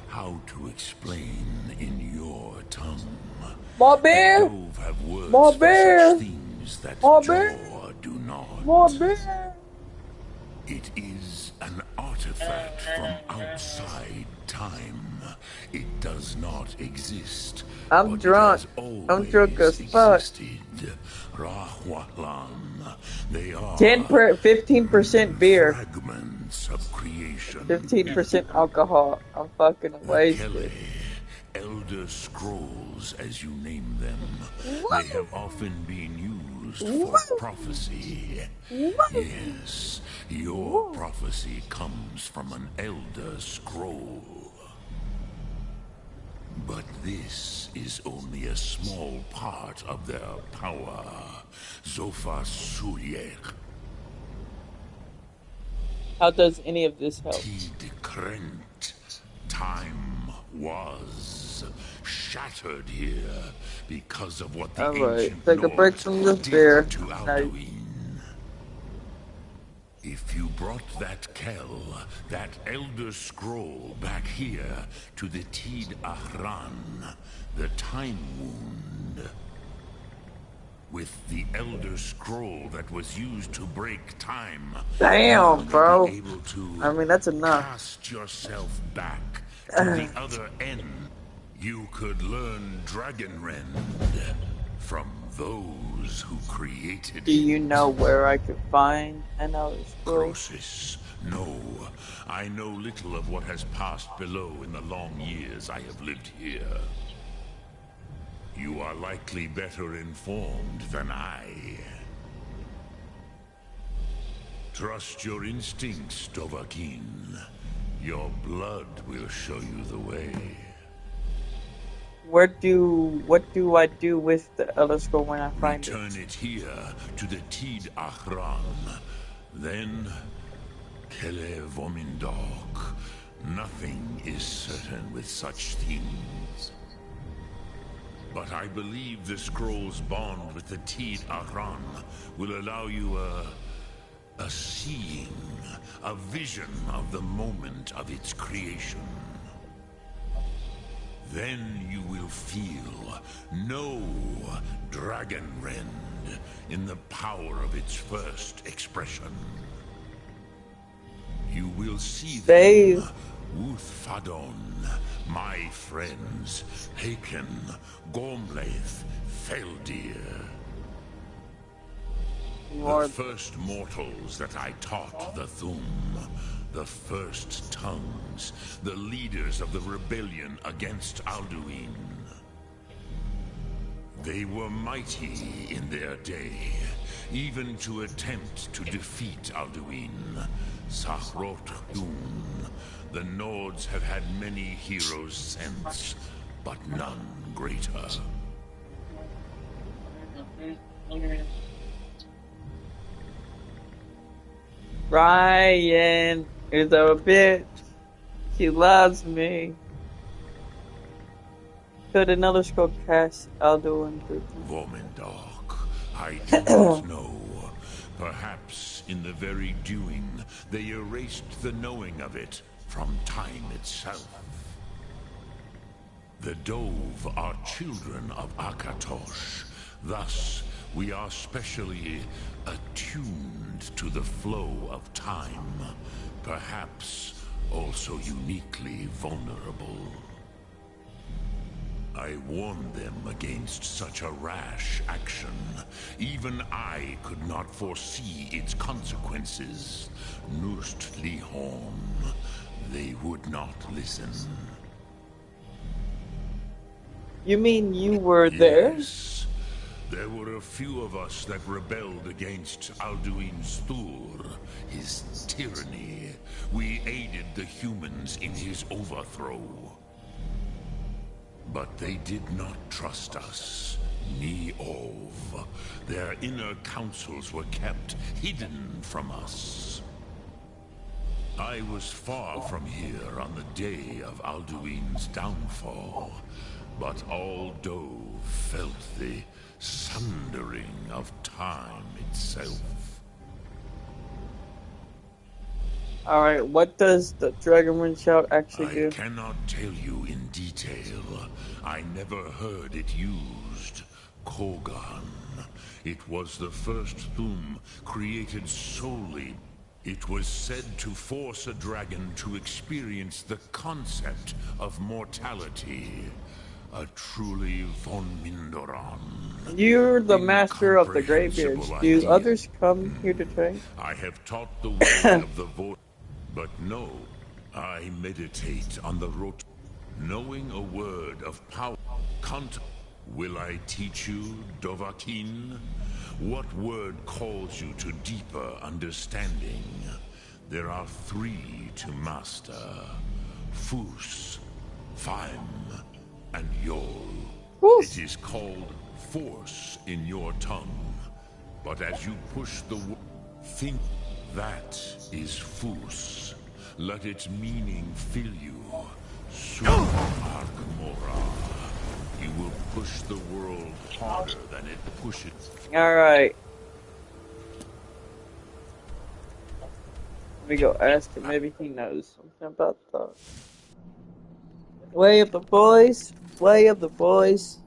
S14: How to explain in your tongue?
S1: My bear!
S14: Have words
S1: My
S14: for
S1: bear!
S14: such things that
S1: My
S14: jaw
S1: bear!
S14: do not.
S1: My bear!
S14: It is an artifact from outside time. It does not exist.
S1: I'm drunk. I'm drunk as fuck.
S14: They are
S1: 15% beer.
S14: Fragments of creation.
S1: 15% alcohol. I'm fucking wasted.
S14: Elder Scrolls, as you name them, they have often been used for prophecy. Yes, your prophecy comes from an Elder Scroll. But this is only a small part of their power. Zofa Suliek.
S1: How does any of this help?
S14: Krent. Time was shattered here because of what the ancient
S1: take a break
S14: lords
S1: from the
S14: did
S1: fair.
S14: to Alduin. If you brought that Kell, that Elder Scroll back here to the Tid Ahran, the Time Wound, with the Elder Scroll that was used to break time,
S1: damn, bro.
S14: be able to
S1: I mean, that's enough.
S14: Cast yourself back to the other end. You could learn Dragonrend from those who created
S1: Do you know where I could find an Elder Scroll?
S14: Croesus. No, I know little of what has passed below in the long years I have lived here. You are likely better informed than I. Trust your instincts, Dovahkiin. Your blood will show you the way.
S1: What do I do with the Elder Scroll when I find
S14: Return it here to the Tid Ahran. Then, Kele Vomindok. Nothing is certain with such things. But I believe the scroll's bond with the Tid Ahran will allow you a seeing, a vision of the moment of its creation. Then you will feel, know Dragonrend in the power of its first expression. You will see them, Uthfadon, my friends, Haken, Gormlaith, Feldir. The first mortals that I taught the Thum, the first tongues, the leaders of the rebellion against Alduin. They were mighty in their day, even to attempt to defeat Alduin. Sahrot Dun. The Nords have had many heroes since, but none greater.
S1: Ryan is a bitch. She loves me. Could another scroll cast Alduin through?
S14: Vomindok, I do not know. Perhaps in the very doing, they erased the knowing of it from time itself. The Dove are children of Akatosh. Thus, we are specially attuned to the flow of time. Perhaps also uniquely vulnerable. I warned them against such a rash action. Even I could not foresee its consequences. Nust Lihorn, they would not listen.
S1: You mean you were there?
S14: Yes. There were a few of us that rebelled against Alduin's Thur, his tyranny. We aided the humans in his overthrow. But they did not trust us. Ni Ov. Their inner counsels were kept hidden from us. I was far from here on the day of Alduin's downfall, but all Dove felt the sundering of time itself.
S1: Alright, what does the Dragonrend shout actually do?
S14: I cannot tell you in detail. I never heard it used. Kogan. It was the first Thum created solely. It was said to force a dragon to experience the concept of mortality. A truly von Mindoran.
S1: You're the master of the Greybeards. Do others come here to train?
S14: I have taught the way of the voice. But no, I meditate on the road. Knowing a word of power. Will I teach you, Dovahkiin? What word calls you to deeper understanding? There are 3 to master. Fus, Faim, and Yol. It is called force in your tongue. But as you push the think that is Fus. Let its meaning fill you. Arkmora. You will push the world harder than it pushes.
S1: Alright. Let me go ask him. Maybe he knows something about that. Way up the boys. Way up the boys.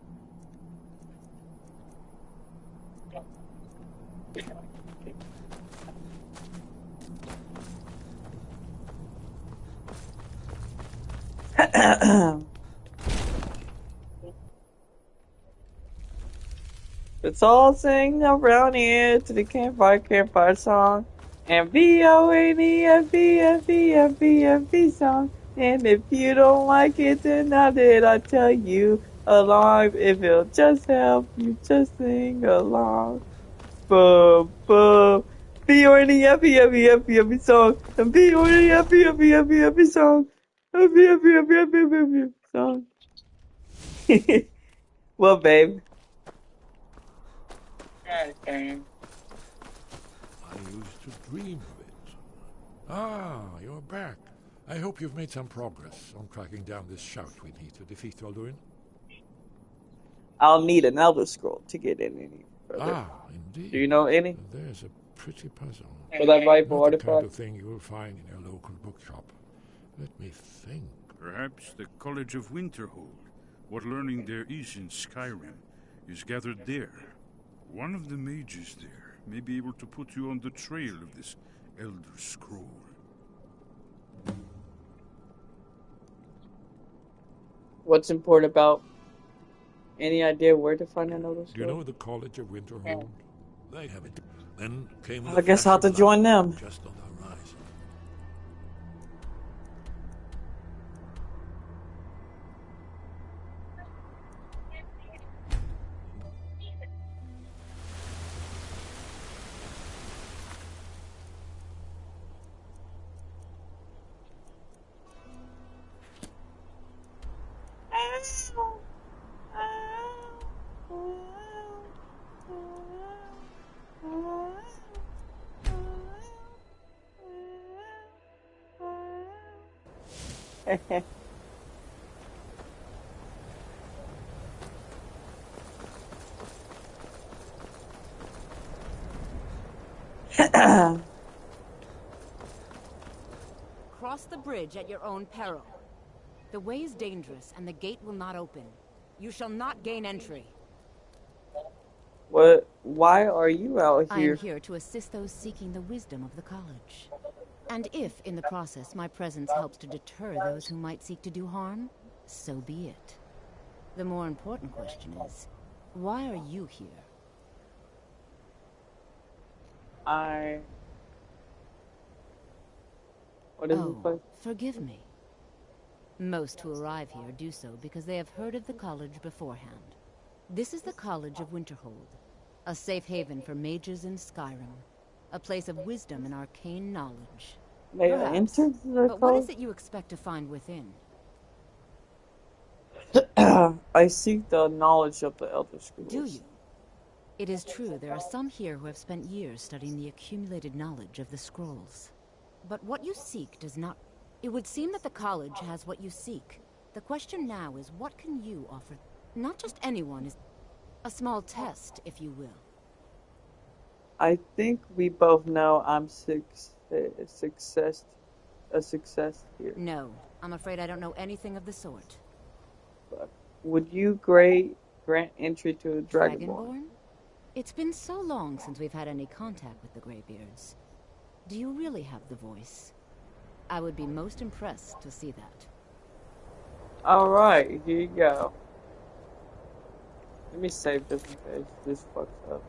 S1: It's all sing around here to the campfire song. And VONEFBFBFBFB song. And if you don't like it, then how did I tell you along? If it'll just help you, just sing along. Boom, boom. VONEFBFBFB song. And VONEFBFBFB song. And VONEFBFBFB song. Well, babe.
S3: I used to dream of it. Ah, you're back. I hope you've made some progress on tracking down this shout we need to defeat Alduin.
S1: I'll need an Elder Scroll to get in any further.
S3: Ah, indeed.
S1: Do you know any?
S3: There's a pretty puzzle.
S1: For that rightful
S3: Not the kind
S1: artifact?
S3: of thing you'll find in your local bookshop. Let me think.
S2: Perhaps the College of Winterhold. What learning there is in Skyrim is gathered there. One of the mages there may be able to put you on the trail of this Elder Scroll.
S1: What's important about? Any idea where to find an Elder
S3: Do you
S1: Scroll?
S3: know the College of Winterhold? They have it. Then came
S1: I guess I'll have to join them.
S3: Just on the horizon.
S6: Cross the bridge at your own peril. The way is dangerous, and the gate will not open. You shall not gain entry.
S1: What? Why are you out
S6: I
S1: here?
S6: am here to assist those seeking the wisdom of the college. And if, in the process, my presence helps to deter those who might seek to do harm, so be it. The more important question is, why are you here?
S1: What is
S6: Oh,
S1: this place?
S6: forgive me. Most who arrive here do so because they have heard of the college beforehand. This is the College of Winterhold, a safe haven for mages in Skyrim, a place of wisdom and arcane knowledge.
S1: May I
S6: Perhaps.
S1: enter the
S6: But what is
S1: college?
S6: it you expect to find within?
S1: I seek the knowledge of the Elder Scrolls.
S6: Do you? It is true there are some here who have spent years studying the accumulated knowledge of the scrolls. But what you seek does not... It would seem that the college has what you seek. The question now is, what can you offer? Not just anyone is... A small test, if you will.
S1: I think we both know I'm a success here.
S6: No, I'm afraid I don't know anything of the sort.
S1: But would you grant entry to the Dragonborn?
S6: Dragonborn? It's been so long since we've had any contact with the Greybeards. Do you really have the voice? I would be most impressed to see that.
S1: Alright, here you go. Let me save this in case this fucks up.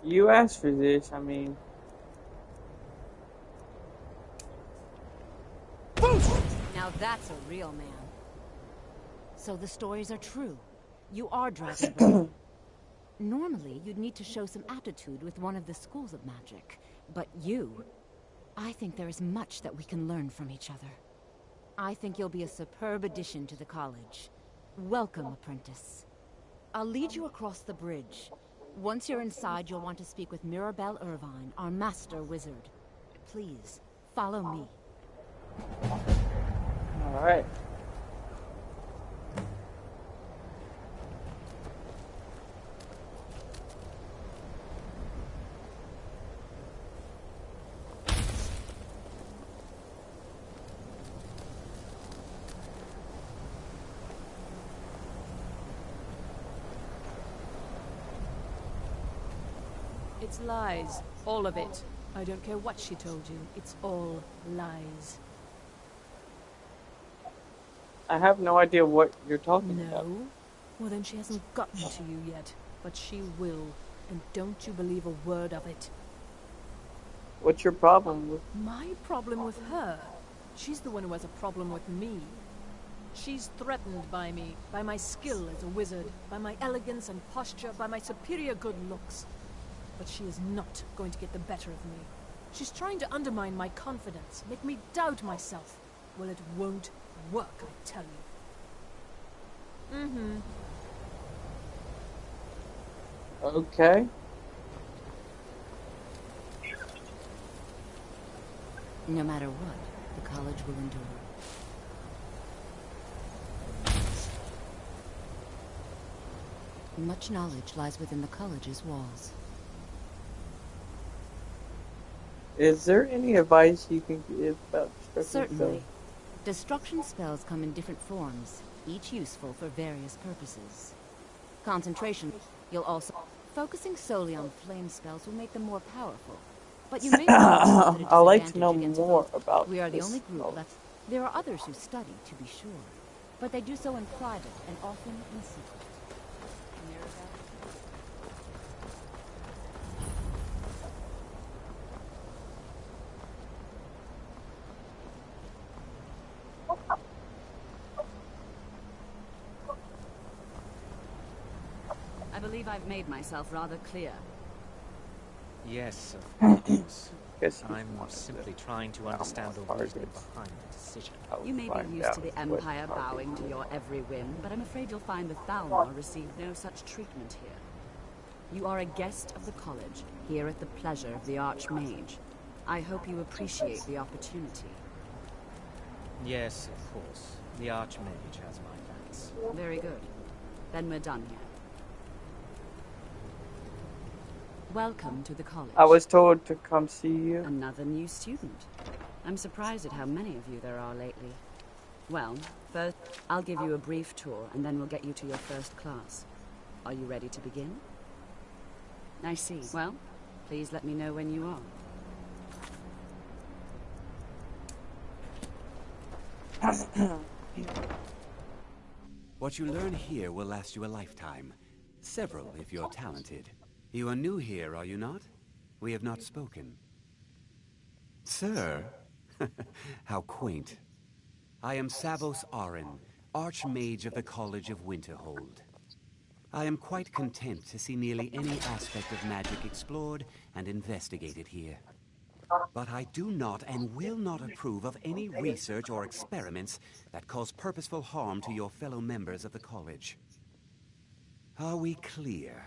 S1: You asked for this, I mean...
S6: Now that's a real man. So the stories are true. You are Dragonborn. Normally, you'd need to show some aptitude with one of the schools of magic. But you... I think there is much that we can learn from each other. I think you'll be a superb addition to the college. Welcome, apprentice. I'll lead you across the bridge. Once you're inside, you'll want to speak with Mirabelle Irvine, our master wizard. Please, follow me.
S1: Alright.
S15: It's lies. All of it. I don't care what she told you. It's all lies.
S1: I have no idea what you're talking about.
S15: No? Well, then she hasn't gotten to you yet. But she will. And don't you believe a word of it.
S1: What's your problem with...
S15: My problem with her? She's the one who has a problem with me. She's threatened by me, by my skill as a wizard, by my elegance and posture, by my superior good looks. But she is not going to get the better of me. She's trying to undermine my confidence, make me doubt myself. Well, it won't work, I tell you. Mm-hmm.
S1: Okay.
S6: No matter what, the college will endure. Much knowledge lies within the college's walls.
S1: Is there any advice you can give about destruction
S6: Certainly.
S1: spells?
S6: Destruction spells come in different forms, each useful for various purposes. Concentration, you'll also... Focusing solely on flame spells will make them more powerful. But you may not
S1: I'd like to know more about
S6: We are the
S1: this
S6: only group
S1: spell.
S6: left. There are others who study, to be sure. But they do so in private and often in secret.
S16: I believe I've made myself rather clear.
S8: Yes, of course. I'm
S1: wanted
S8: simply
S1: to
S8: trying to understand the reasoning behind the decision.
S16: You may be used to the Empire bowing to your every whim, but I'm afraid you'll find the Thalmor received no such treatment here. You are a guest of the college, here at the pleasure of the Archmage. I hope you appreciate the opportunity.
S8: Yes, of course. The Archmage has my thanks.
S16: Very good. Then we're done here. Welcome to the college.
S1: I was told to come see you.
S16: Another new student. I'm surprised at how many of you there are lately. Well, first, I'll give you a brief tour, and then we'll get you to your first class. Are you ready to begin? I see. Well, please let me know when you are.
S12: What you learn here will last you a lifetime. Several, if you're talented. You are new here, are you not? We have not spoken. Sir? How quaint. I am Savos Arin, Archmage of the College of Winterhold. I am quite content to see nearly any aspect of magic explored and investigated here. But I do not and will not approve of any research or experiments that cause purposeful harm to your fellow members of the college. Are we clear?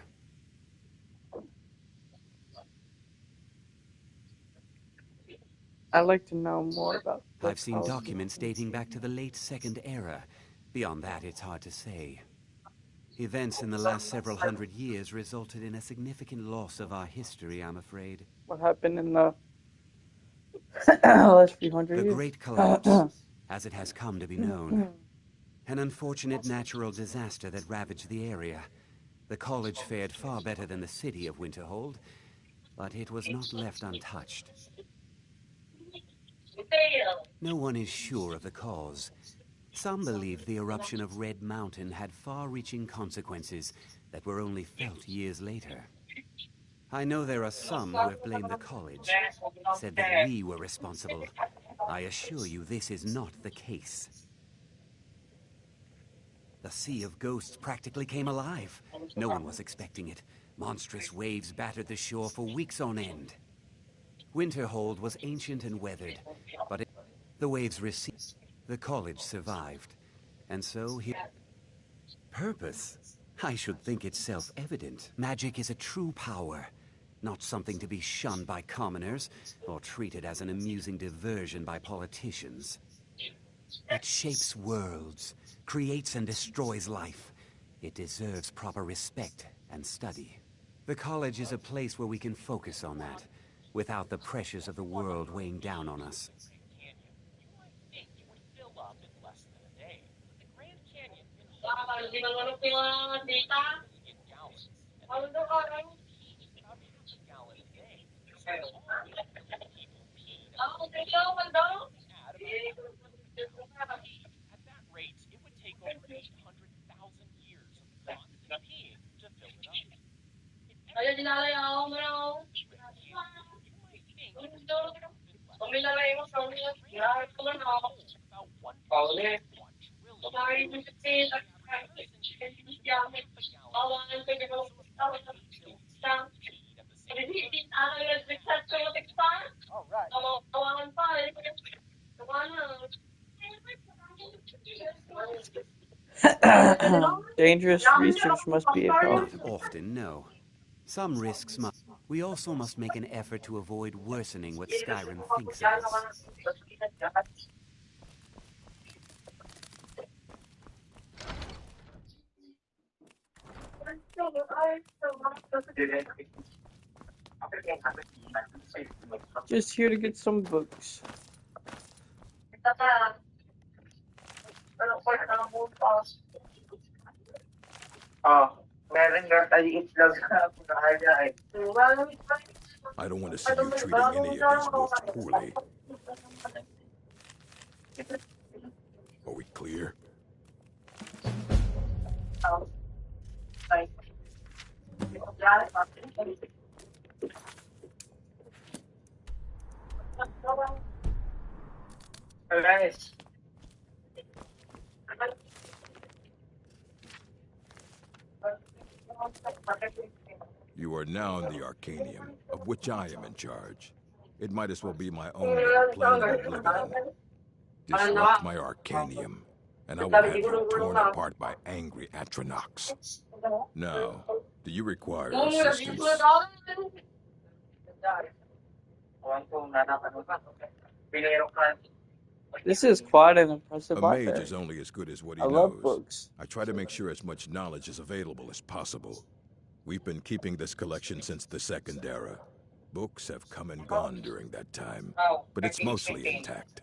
S1: I'd like to know more about the
S12: I've seen
S1: college.
S12: documents dating back to the late Second Era. Beyond that, it's hard to say. Events in the last several hundred years resulted in a significant loss of our history, I'm afraid.
S1: What happened in the last few hundred
S12: The
S1: years?
S12: Great Collapse, as it has come to be known. An unfortunate natural disaster that ravaged the area. The college fared far better than the city of Winterhold, but it was not left untouched. No one is sure of the cause. Some believe the eruption of Red Mountain had far-reaching consequences that were only felt years later. I know there are some who have blamed the college, said that we were responsible. I assure you this is not the case. The Sea of Ghosts practically came alive. No one was expecting it. Monstrous waves battered the shore for weeks on end. Winterhold was ancient and weathered, but the waves receded. The college survived. And so here... Purpose? I should think it's self-evident. Magic is a true power, not something to be shunned by commoners, or treated as an amusing diversion by politicians. It shapes worlds, creates and destroys life. It deserves proper respect and study. The college is a place where we can focus on that, without the pressures of the world weighing down on us.
S1: Dangerous research must be
S12: Not
S1: involved.
S12: often, no. Some risks must... We also must make an effort to avoid worsening what Skyrim thinks of us.
S1: Just here to get some books.
S3: I don't want to see you treating any of these books poorly. Are we clear? You are now in the Arcanium, of which I am in charge. It might as well be my own little plane of oblivion. Disrupt my Arcanium, and I will have you torn apart by angry Atronachs. Now, do you require assistance?
S1: This is quite an impressive
S3: A mage
S1: library.
S3: is only as good as what he
S1: I
S3: knows.
S1: love books.
S3: I try to make sure as much knowledge is available as possible. We've been keeping this collection since the Second Era. Books have come and gone during that time, but it's mostly intact.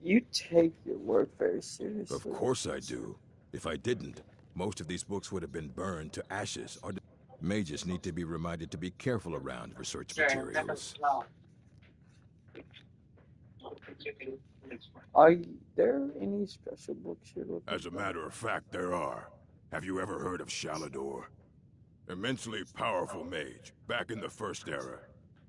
S1: You take your work very seriously.
S3: Of course I do. If I didn't, most of these books would have been burned to ashes. Or mages need to be reminded to be careful around research materials.
S1: Are there any special books you're looking
S3: As a matter of fact, there are. Have you ever heard of Shalador? Immensely powerful mage, back in the First Era.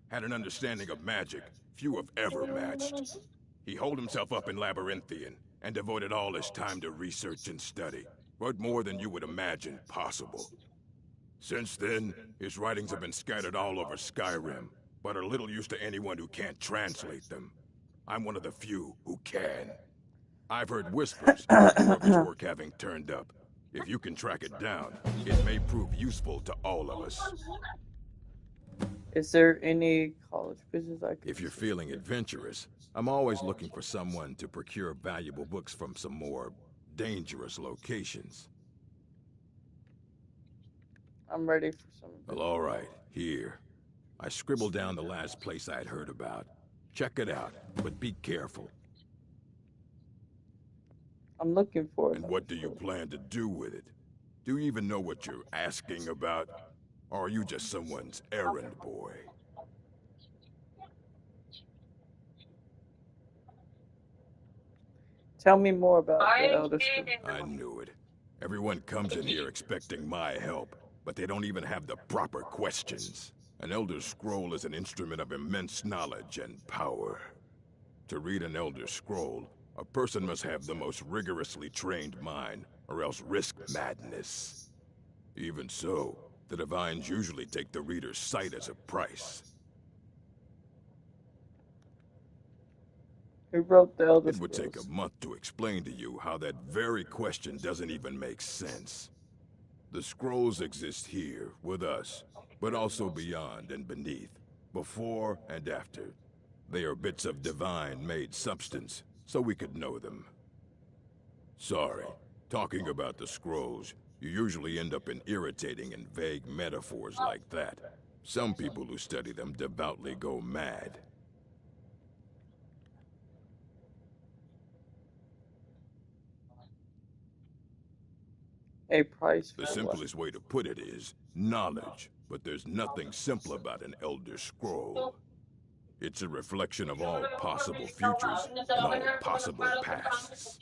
S3: Had an understanding of magic few have ever matched. He holed himself up in Labyrinthian, and devoted all his time to research and study. But more than you would imagine possible. Since then, his writings have been scattered all over Skyrim, but are little use to anyone who can't translate them. I'm one of the few who can. I've heard whispers of his work having turned up. If you can track it down, it may prove useful to all of us.
S1: Is there any college business I could...
S3: If you're feeling adventurous, I'm always looking for someone to procure valuable books from some more dangerous locations.
S1: I'm ready for some...
S3: Well, all right. Here. I scribbled down the last place I had heard about. Check it out, but be careful.
S1: I'm looking for it.
S3: And what do you plan to do with it? Do you even know what you're asking about? Or are you just someone's errand boy?
S1: Tell me more about the Elder Scrolls.
S3: I knew it. Everyone comes in here expecting my help, but they don't even have the proper questions. An Elder Scroll is an instrument of immense knowledge and power. To read an Elder Scroll,
S7: A person must have the most rigorously trained mind, or else risk madness. Even so, the divines usually take the reader's sight as a price.
S1: Who wrote the Elder
S7: It would take a
S1: Scrolls?
S7: month to explain to you how that very question doesn't even make sense. The scrolls exist here, with us, but also beyond and beneath, before and after. They are bits of divine-made substance, so we could know them. Sorry, talking about the scrolls, you usually end up in irritating and vague metaphors like that. Some people who study them devoutly go mad.
S1: A price
S7: The
S1: for what?
S7: simplest way to put it is knowledge, but there's nothing simple about an Elder Scroll. It's a reflection of all possible futures and all possible pasts.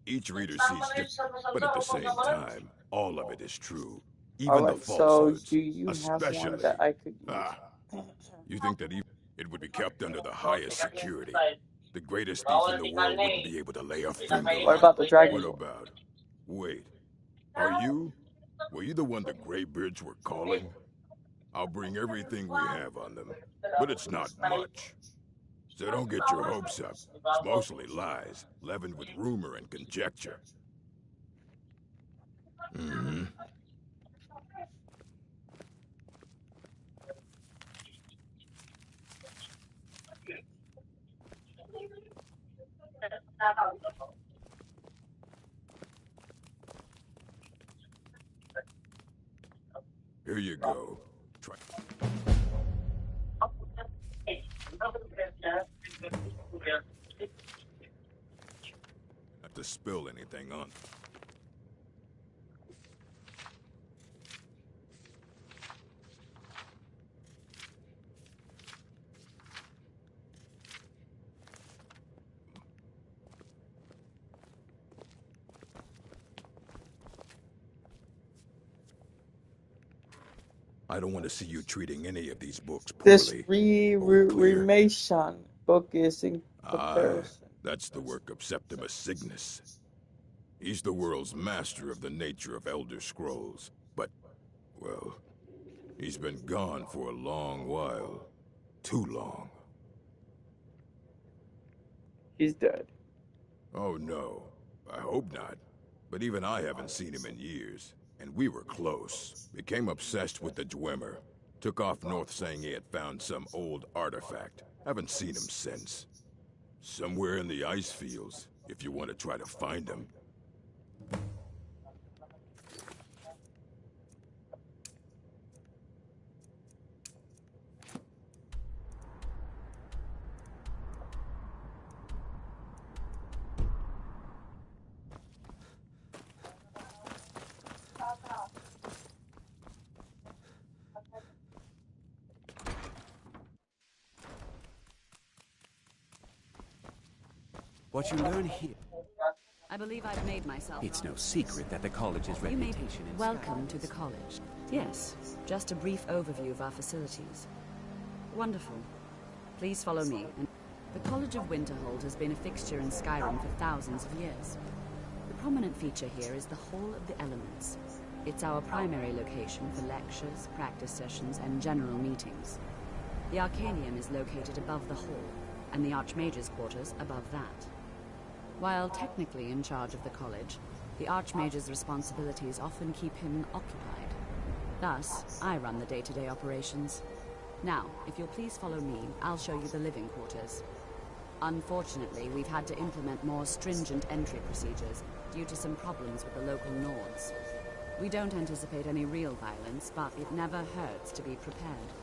S7: Each reader sees different, but at the same time, all of it is true. Even the
S1: Alright, so do
S7: falsehoods,
S1: you have one
S7: especially...
S1: that I could use?
S7: Ah, you think that even it would be kept under the highest security? The greatest thief in the world wouldn't be able to lay a finger
S1: What
S7: on it.
S1: about the Dragon
S7: What
S1: Lore?
S7: about... Wait, are you... Were you the one the Greybeards were calling? I'll bring everything we have on them, but it's not much. So don't get your hopes up. It's mostly lies, leavened with rumor and conjecture. Mm-hmm. Here you go. Try. Not to spill anything on. I don't want to see you treating any of these books
S1: This
S7: poorly. All clear?
S1: Remation book is in
S7: Ah,
S1: comparison.
S7: that's the work of Septimus Cygnus. He's the world's master of the nature of Elder Scrolls. But, well, he's been gone for a long while. Too long.
S1: He's dead.
S7: Oh no, I hope not. But even I haven't seen him in years. And we were close. Became obsessed with the Dwemer. Took off north saying he had found some old artifact. Haven't seen him since. Somewhere in the ice fields, if you want to try to find him.
S12: What you learn here...
S16: I believe I've made myself
S12: It's
S16: known.
S12: no secret that the college's
S16: You may
S12: reputation in
S16: welcome to the college. Yes, just a brief overview of our facilities. Wonderful. Please follow me. The College of Winterhold has been a fixture in Skyrim for thousands of years. The prominent feature here is the Hall of the Elements. It's our primary location for lectures, practice sessions, and general meetings. The Arcanium is located above the hall, and the Archmage's quarters above that. While technically in charge of the college, the Archmage's responsibilities often keep him occupied. Thus, I run the day-to-day operations. Now, if you'll please follow me, I'll show you the living quarters. Unfortunately, we've had to implement more stringent entry procedures due to some problems with the local Nords. We don't anticipate any real violence, but it never hurts to be prepared.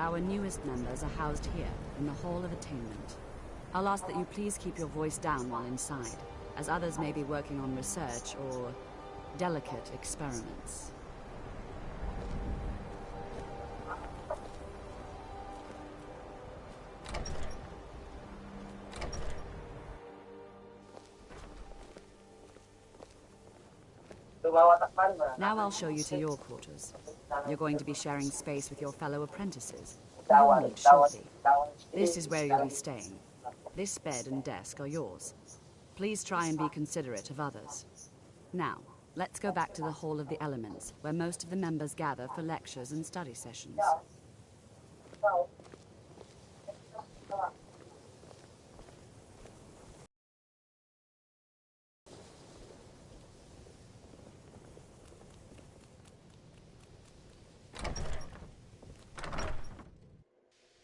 S16: Our newest members are housed here, in the Hall of Attainment. I'll ask that you please keep your voice down while inside, as others may be working on research or delicate experiments. Now I'll show you to your quarters. You're going to be sharing space with your fellow apprentices, who you'll meet shortly. This is where you'll be staying. This bed and desk are yours. Please try and be considerate of others. Now, let's go back to the Hall of the Elements, where most of the members gather for lectures and study sessions.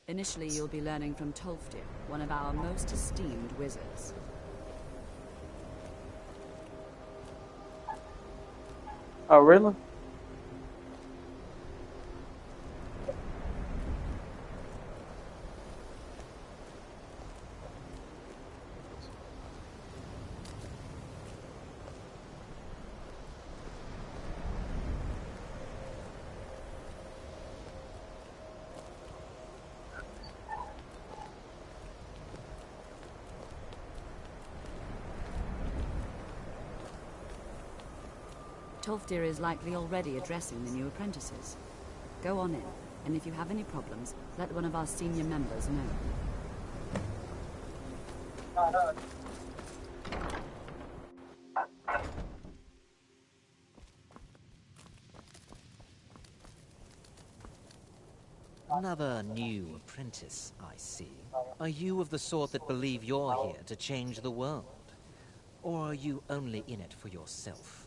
S16: Initially, you'll be learning from Tolfdir, one of our most esteemed wizards.
S1: Oh, really?
S16: Tolfdir is likely already addressing the new apprentices. Go on in, and if you have any problems, let one of our senior members know.
S8: Another new apprentice, I see. Are you of the sort that believe you're here to change the world? Or are you only in it for yourself?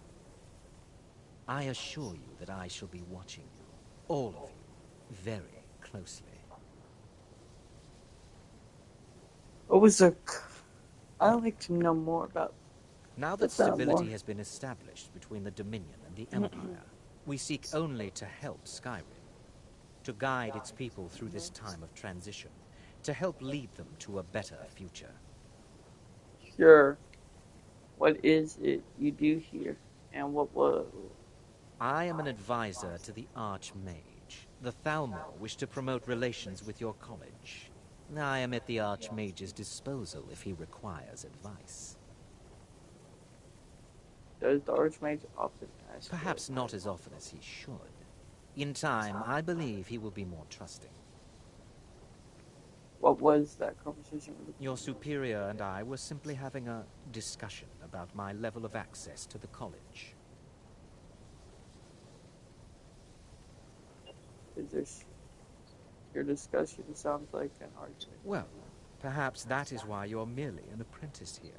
S8: I assure you that I shall be watching you, all of you, very closely.
S1: What was the... I'd like to know more about...
S8: Now that stability has been established between the Dominion and the Empire, we seek only to help Skyrim, to guide its people through this time of transition, to help lead them to a better future.
S1: Sure. What is it you do here, and what was...
S8: I am an advisor to the Archmage. The Thalmor wish to promote relations with your college. I am at the Archmage's disposal if he requires advice.
S1: Does the Archmage often ask?
S8: Perhaps not as often as he should. In time, I believe he will be more trusting.
S1: What was that conversation with
S8: Your superior and I were simply having a discussion about my level of access to the college.
S1: Your discussion sounds like an argument.
S8: Well, perhaps that is why you're merely an apprentice here.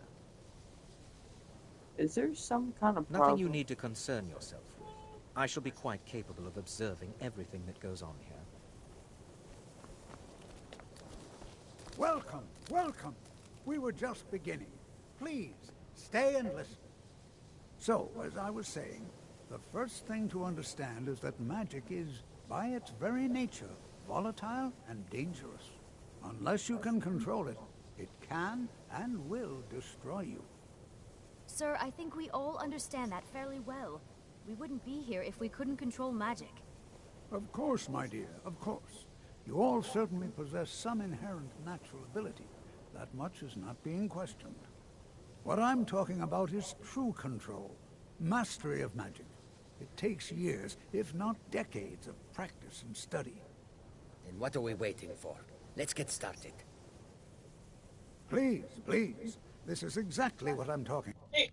S1: Is there some kind of problem?
S8: Nothing you need to concern yourself with. I shall be quite capable of observing everything that goes on here.
S17: Welcome, welcome. We were just beginning. Please, stay and listen. So, as I was saying, the first thing to understand is that magic is, by its very nature, volatile and dangerous. Unless you can control it, it can and will destroy you.
S13: Sir, I think we all understand that fairly well. We wouldn't be here if we couldn't control magic.
S17: Of course, my dear, of course. You all certainly possess some inherent natural ability. That much is not being questioned. What I'm talking about is true control, mastery of magic. It takes years, if not decades, of practice and study.
S10: Then what are we waiting for? Let's get started.
S17: Please, please. This is exactly what I'm talking about.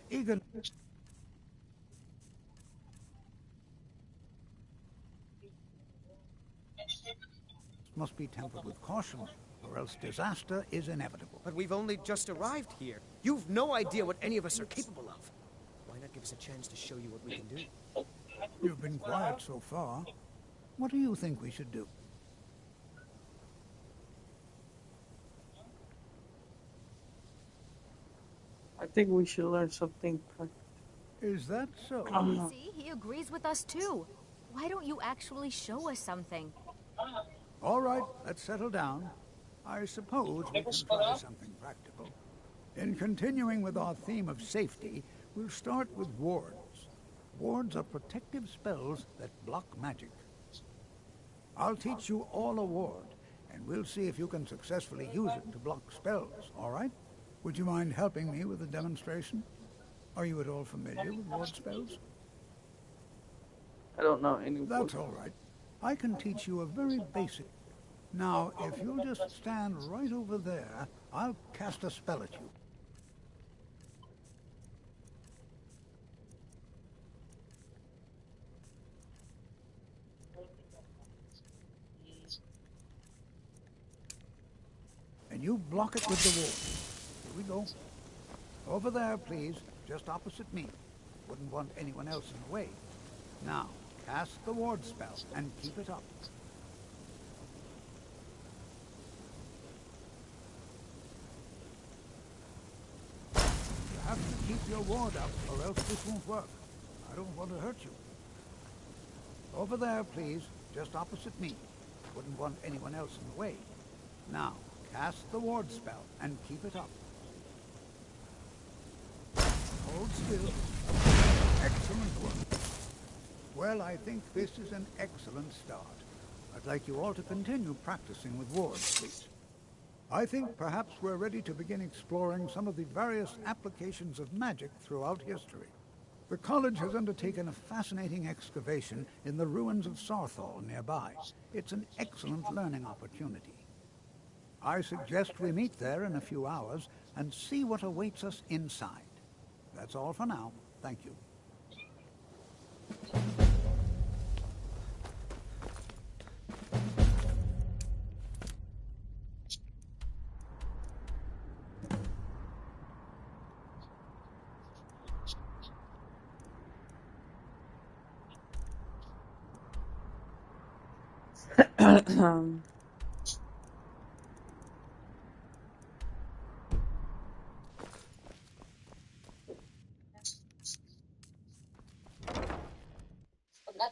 S17: eager must be tempered with caution, or else disaster is inevitable.
S18: But we've only just arrived here. You've no idea what any of us are capable of. Why not give us a chance to show you what we can do?
S17: You've been quiet so far. What do you think we should do?
S1: I think we should learn something practical.
S17: Is that so?
S13: See, he agrees with us too. Why don't you actually show us something?
S17: All right, let's settle down. I suppose we can try something practical. In continuing with our theme of safety, we'll start with wards. Wards are protective spells that block magic. I'll teach you all a ward, and we'll see if you can successfully use it to block spells, all right? Would you mind helping me with the demonstration? Are you at all familiar with ward spells?
S1: I don't know any.
S17: That's all right. I can teach you a very basic. Now, if you'll just stand right over there, I'll cast a spell at you. And you block it with the wall. Here we go. Over there, please, just opposite me. Wouldn't want anyone else in the way. Now, cast the ward spell and keep it up. You have to keep your ward up, or else this won't work. I don't want to hurt you. Over there, please, just opposite me. Wouldn't want anyone else in the way. Now, cast the ward spell and keep it up. Hold still. Excellent work. Well, I think this is an excellent start. I'd like you all to continue practicing with wards, please. I think perhaps we're ready to begin exploring some of the various applications of magic throughout history. The college has undertaken a fascinating excavation in the ruins of Sarthal nearby. It's an excellent learning opportunity. I suggest we meet there in a few hours and see what awaits us inside. That's all for now. Thank you.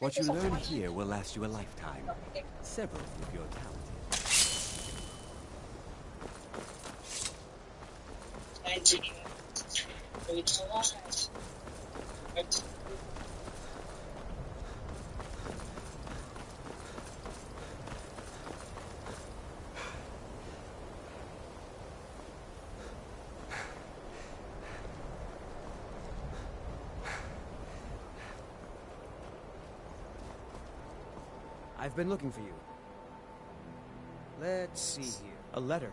S12: What you learn here will last you a lifetime. Several if you're talented.
S18: I've been looking for you. Let's see here. A letter.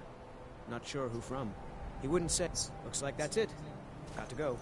S18: Not sure who from. He wouldn't say. Looks like that's it. Got to go.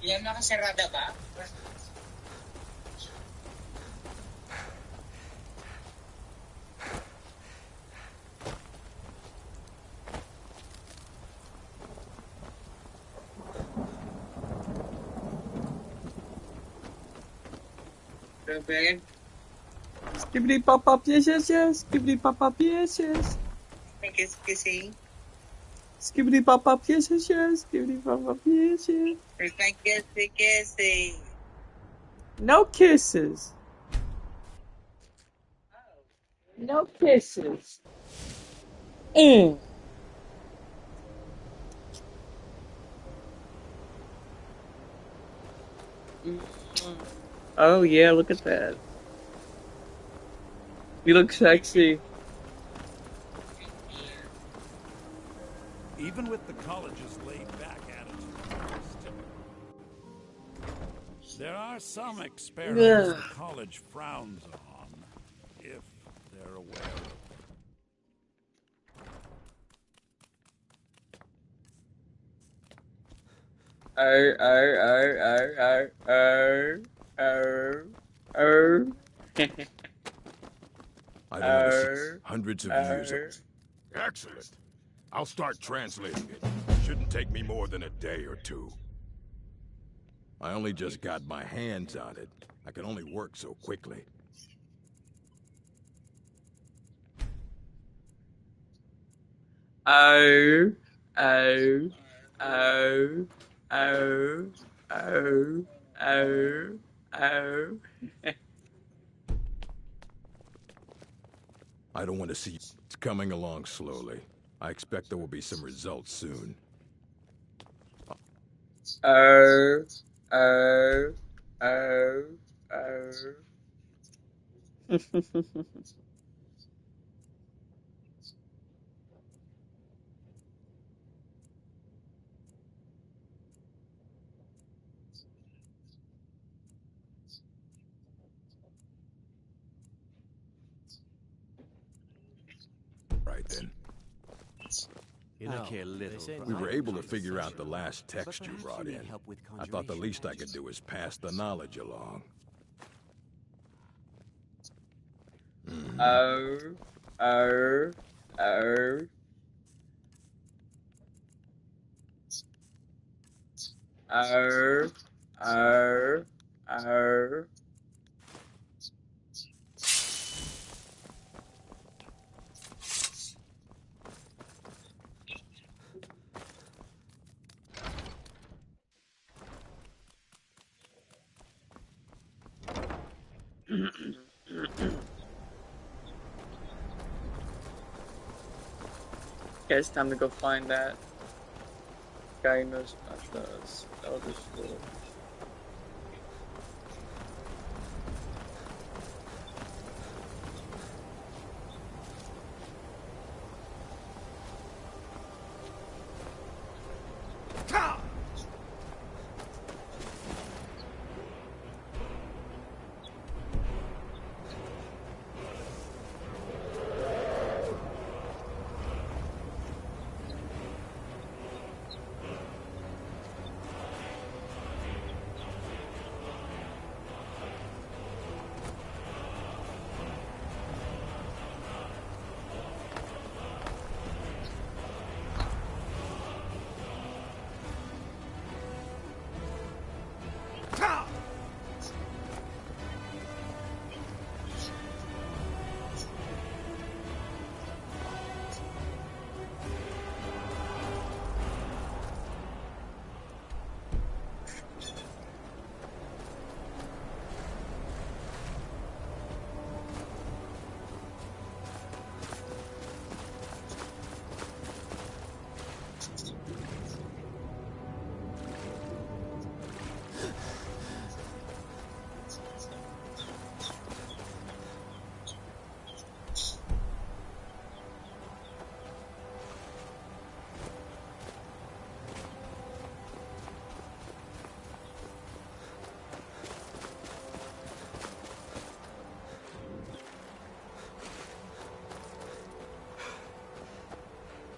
S5: Yan nakasarada ba? Good.
S1: Skibbity pop up, yes, yes, yes. Skibbity pop up, yes, yes.
S5: Kissing.
S1: Skibbity pop up, yes, yes, yes. Skibbity pop up, yes, yes.
S5: It's like kissing.
S1: No kisses. No kisses. Mm. Oh yeah, look at that. You look sexy.
S3: Even with the college's laid-back attitude, there are some experiments
S1: Ugh.
S3: the college frowns on, if they're aware of them.
S7: I don't want to see hundreds of years of... Excellent. I'll start translating it. Shouldn't take me more than a day or two. I only just got my hands on it. I can only work so quickly.
S1: Oh, oh, oh, oh, oh, oh, oh.
S7: I don't want to see... It's coming along slowly. I expect there will be some results soon.
S1: Oh, oh, oh, oh.
S7: Right then.
S11: You know, I care little.
S7: We were able to figure out the last text you brought in. I thought the least I could do is pass the knowledge along.
S1: Oh, oh, oh. Oh, oh, oh. Okay, it's time to go find that guy who knows about the Elder Scrolls.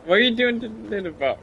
S1: What are you doing to the little box?